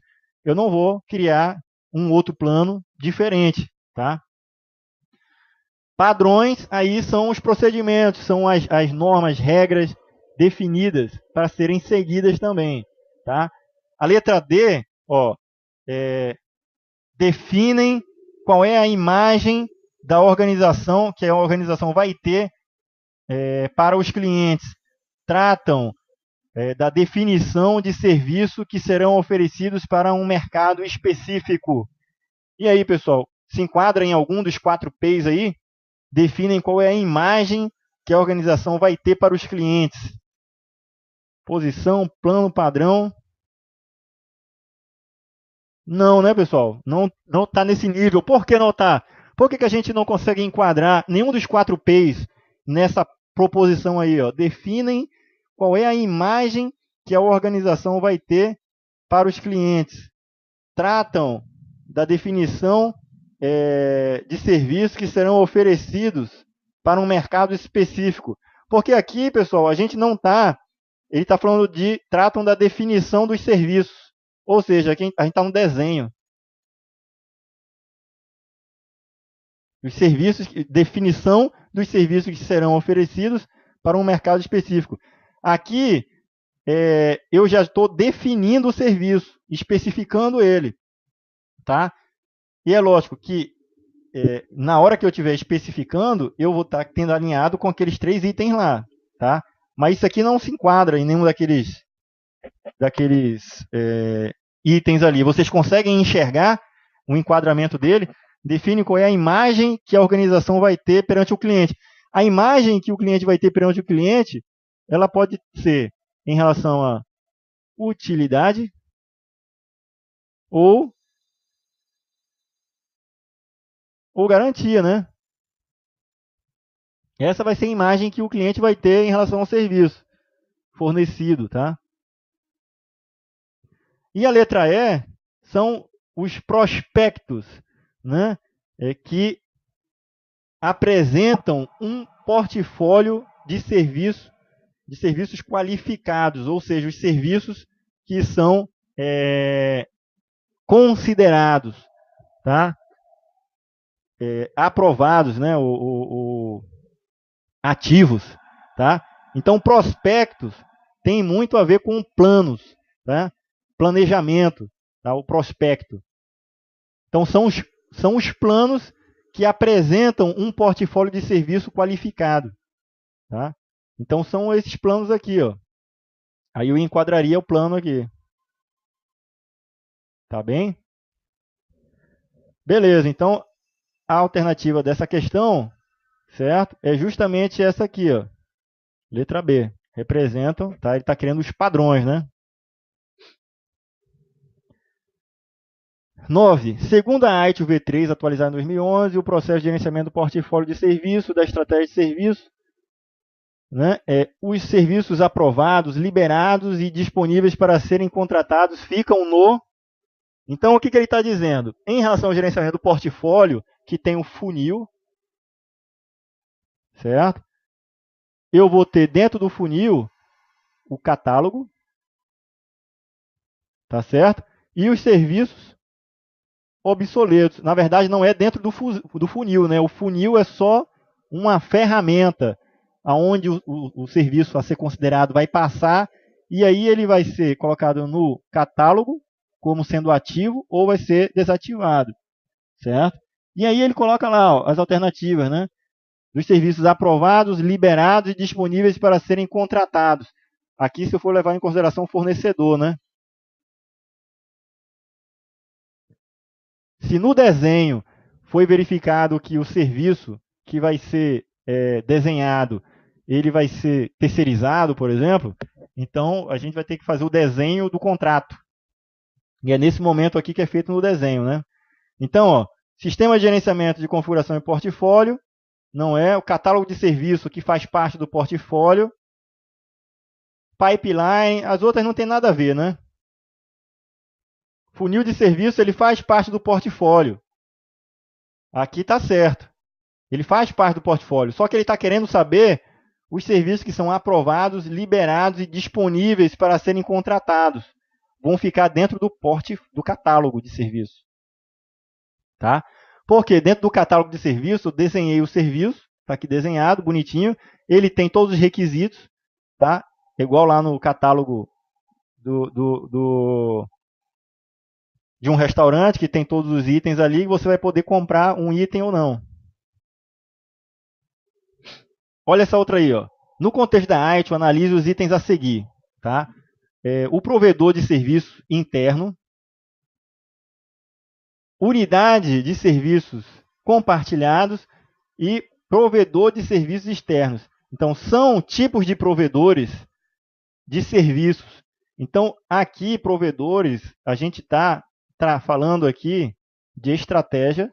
eu não vou criar um outro plano diferente, tá? Padrões, aí são os procedimentos, são as normas, regras definidas para serem seguidas também, tá? A letra D, definem qual é a imagem da organização que a organização vai ter para os clientes. Tratam da definição de serviço que serão oferecidos para um mercado específico. E aí, pessoal, se enquadra em algum dos 4 P's aí? Definem qual é a imagem que a organização vai ter para os clientes. Posição, plano, padrão. Não, né, pessoal? Não está nesse nível. Por que não está? Por que a gente não consegue enquadrar nenhum dos 4 P's nessa proposição aí? Definem qual é a imagem que a organização vai ter para os clientes. Tratam da definição de serviços que serão oferecidos para um mercado específico. Porque aqui, pessoal, a gente não está... Ele está falando tratam da definição dos serviços. Ou seja, aqui a gente está no desenho. Os serviços, definição dos serviços que serão oferecidos para um mercado específico. Aqui, eu já estou definindo o serviço, especificando ele. Tá? E é lógico que, na hora que eu estiver especificando, eu vou estar tendo alinhado com aqueles 3 itens lá. Tá? Mas isso aqui não se enquadra em nenhum daqueles itens ali. Vocês conseguem enxergar o enquadramento dele? Define qual é a imagem que a organização vai ter perante o cliente. A imagem que o cliente vai ter perante o cliente, ela pode ser em relação à utilidade ou garantia, né? Essa vai ser a imagem que o cliente vai ter em relação ao serviço fornecido, tá? E a letra E são os prospectos, né? Que apresentam um portfólio de serviços qualificados, ou seja, os serviços que são considerados, tá? Aprovados, né? Ativos, tá? Então, prospectos tem muito a ver com planos, tá? Planejamento, tá? O prospecto. Então, são os planos que apresentam um portfólio de serviço qualificado, tá? Então, são esses planos aqui, ó. Aí eu enquadraria o plano aqui. Tá bem? Beleza, então, a alternativa dessa questão, certo? É justamente essa aqui, ó. Letra B. Representam, tá? Ele está querendo os padrões, né? 9. Segundo a ITIL V3, atualizada em 2011, o processo de gerenciamento do portfólio de serviço, da estratégia de serviço, né, os serviços aprovados, liberados e disponíveis para serem contratados ficam no... Então, o que ele está dizendo? Em relação ao gerenciamento do portfólio, que tem um funil, certo? Eu vou ter dentro do funil o catálogo, tá certo? E os serviços obsoletos. Na verdade, não é dentro do funil, né? O funil é só uma ferramenta onde o serviço a ser considerado vai passar, e aí ele vai ser colocado no catálogo como sendo ativo ou vai ser desativado, certo? E aí ele coloca lá, ó, as alternativas, né? Dos serviços aprovados, liberados e disponíveis para serem contratados. Aqui, se eu for levar em consideração o fornecedor, né? Se no desenho foi verificado que o serviço que vai ser desenhado, ele vai ser terceirizado, por exemplo, então a gente vai ter que fazer o desenho do contrato. E é nesse momento aqui que é feito no desenho, né? Então, ó, sistema de gerenciamento de configuração e portfólio, não é o catálogo de serviço que faz parte do portfólio, pipeline, as outras não tem nada a ver, né? Funil de serviço, ele faz parte do portfólio. Aqui está certo. Ele faz parte do portfólio, só que ele está querendo saber os serviços que são aprovados, liberados e disponíveis para serem contratados. Vão ficar dentro do catálogo de serviço. Tá? Porque dentro do catálogo de serviço, eu desenhei o serviço, está aqui desenhado, bonitinho. Ele tem todos os requisitos, tá? Igual lá no catálogo de um restaurante, que tem todos os itens ali, e você vai poder comprar um item ou não. Olha essa outra aí, ó. No contexto da ITIL, analise os itens a seguir. Tá? O provedor de serviço interno, unidade de serviços compartilhados e provedor de serviços externos. Então, são tipos de provedores de serviços. Então, aqui, provedores, a gente está falando aqui de estratégia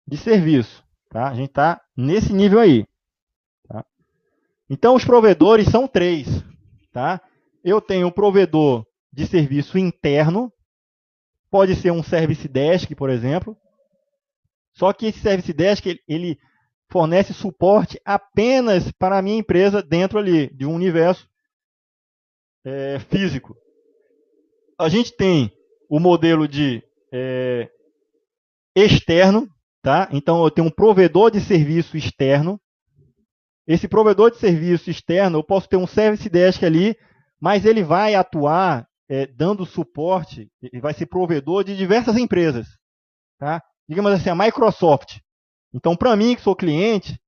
de serviço. Tá? A gente está nesse nível aí. Tá? Então, os provedores são 3. Tá? Eu tenho um provedor de serviço interno, pode ser um Service Desk, por exemplo. Só que esse Service Desk, ele fornece suporte apenas para a minha empresa dentro ali, de um universo físico. A gente tem o modelo de externo, tá? Então eu tenho um provedor de serviço externo. Esse provedor de serviço externo, eu posso ter um Service Desk ali, mas ele vai atuar dando suporte, ele vai ser provedor de diversas empresas. Tá? Digamos assim, a Microsoft. Então, para mim, que sou cliente,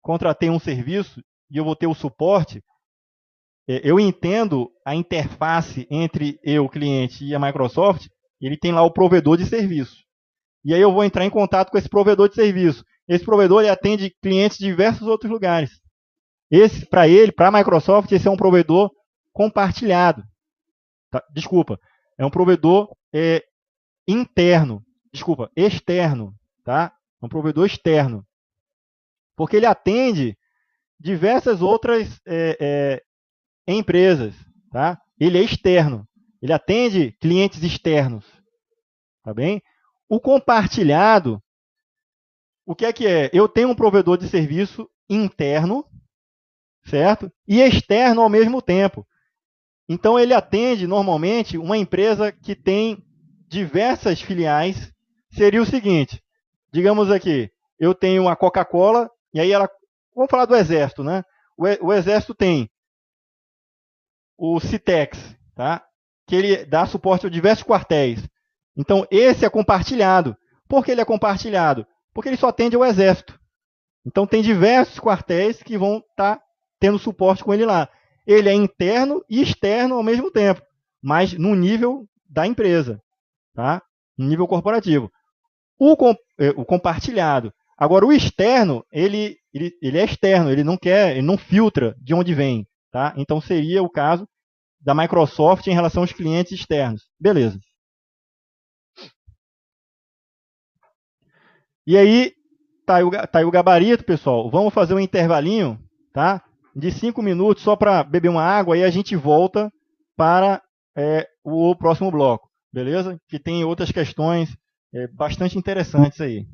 contratei um serviço e eu vou ter o suporte, eu entendo a interface entre eu, cliente, e a Microsoft, ele tem lá o provedor de serviço. E aí eu vou entrar em contato com esse provedor de serviço. Esse provedor ele atende clientes de diversos outros lugares. Para a Microsoft, esse é um provedor compartilhado. Tá? Desculpa, é um provedor externo. Tá? É um provedor externo. Porque ele atende diversas outras empresas. Tá? Ele é externo. Ele atende clientes externos. Tá bem? O compartilhado, o que é? Eu tenho um provedor de serviço interno, certo? E externo ao mesmo tempo. Então, ele atende, normalmente, uma empresa que tem diversas filiais. Seria o seguinte, digamos aqui, eu tenho a Coca-Cola, e aí vamos falar do Exército, né? O Exército tem o Citex, tá? Que ele dá suporte a diversos quartéis. Então, esse é compartilhado. Por que ele é compartilhado? Porque ele só atende ao Exército. Então, tem diversos quartéis que vão estar tendo suporte com ele lá. Ele é interno e externo ao mesmo tempo, mas no nível da empresa, tá? No nível corporativo. O compartilhado. Agora, o externo, ele é externo, ele não filtra de onde vem. Tá? Então, seria o caso da Microsoft em relação aos clientes externos. Beleza. E aí, tá aí o gabarito, pessoal. Vamos fazer um intervalinho, tá? De 5 minutos só para beber uma água e a gente volta para o próximo bloco, beleza? Que tem outras questões bastante interessantes aí.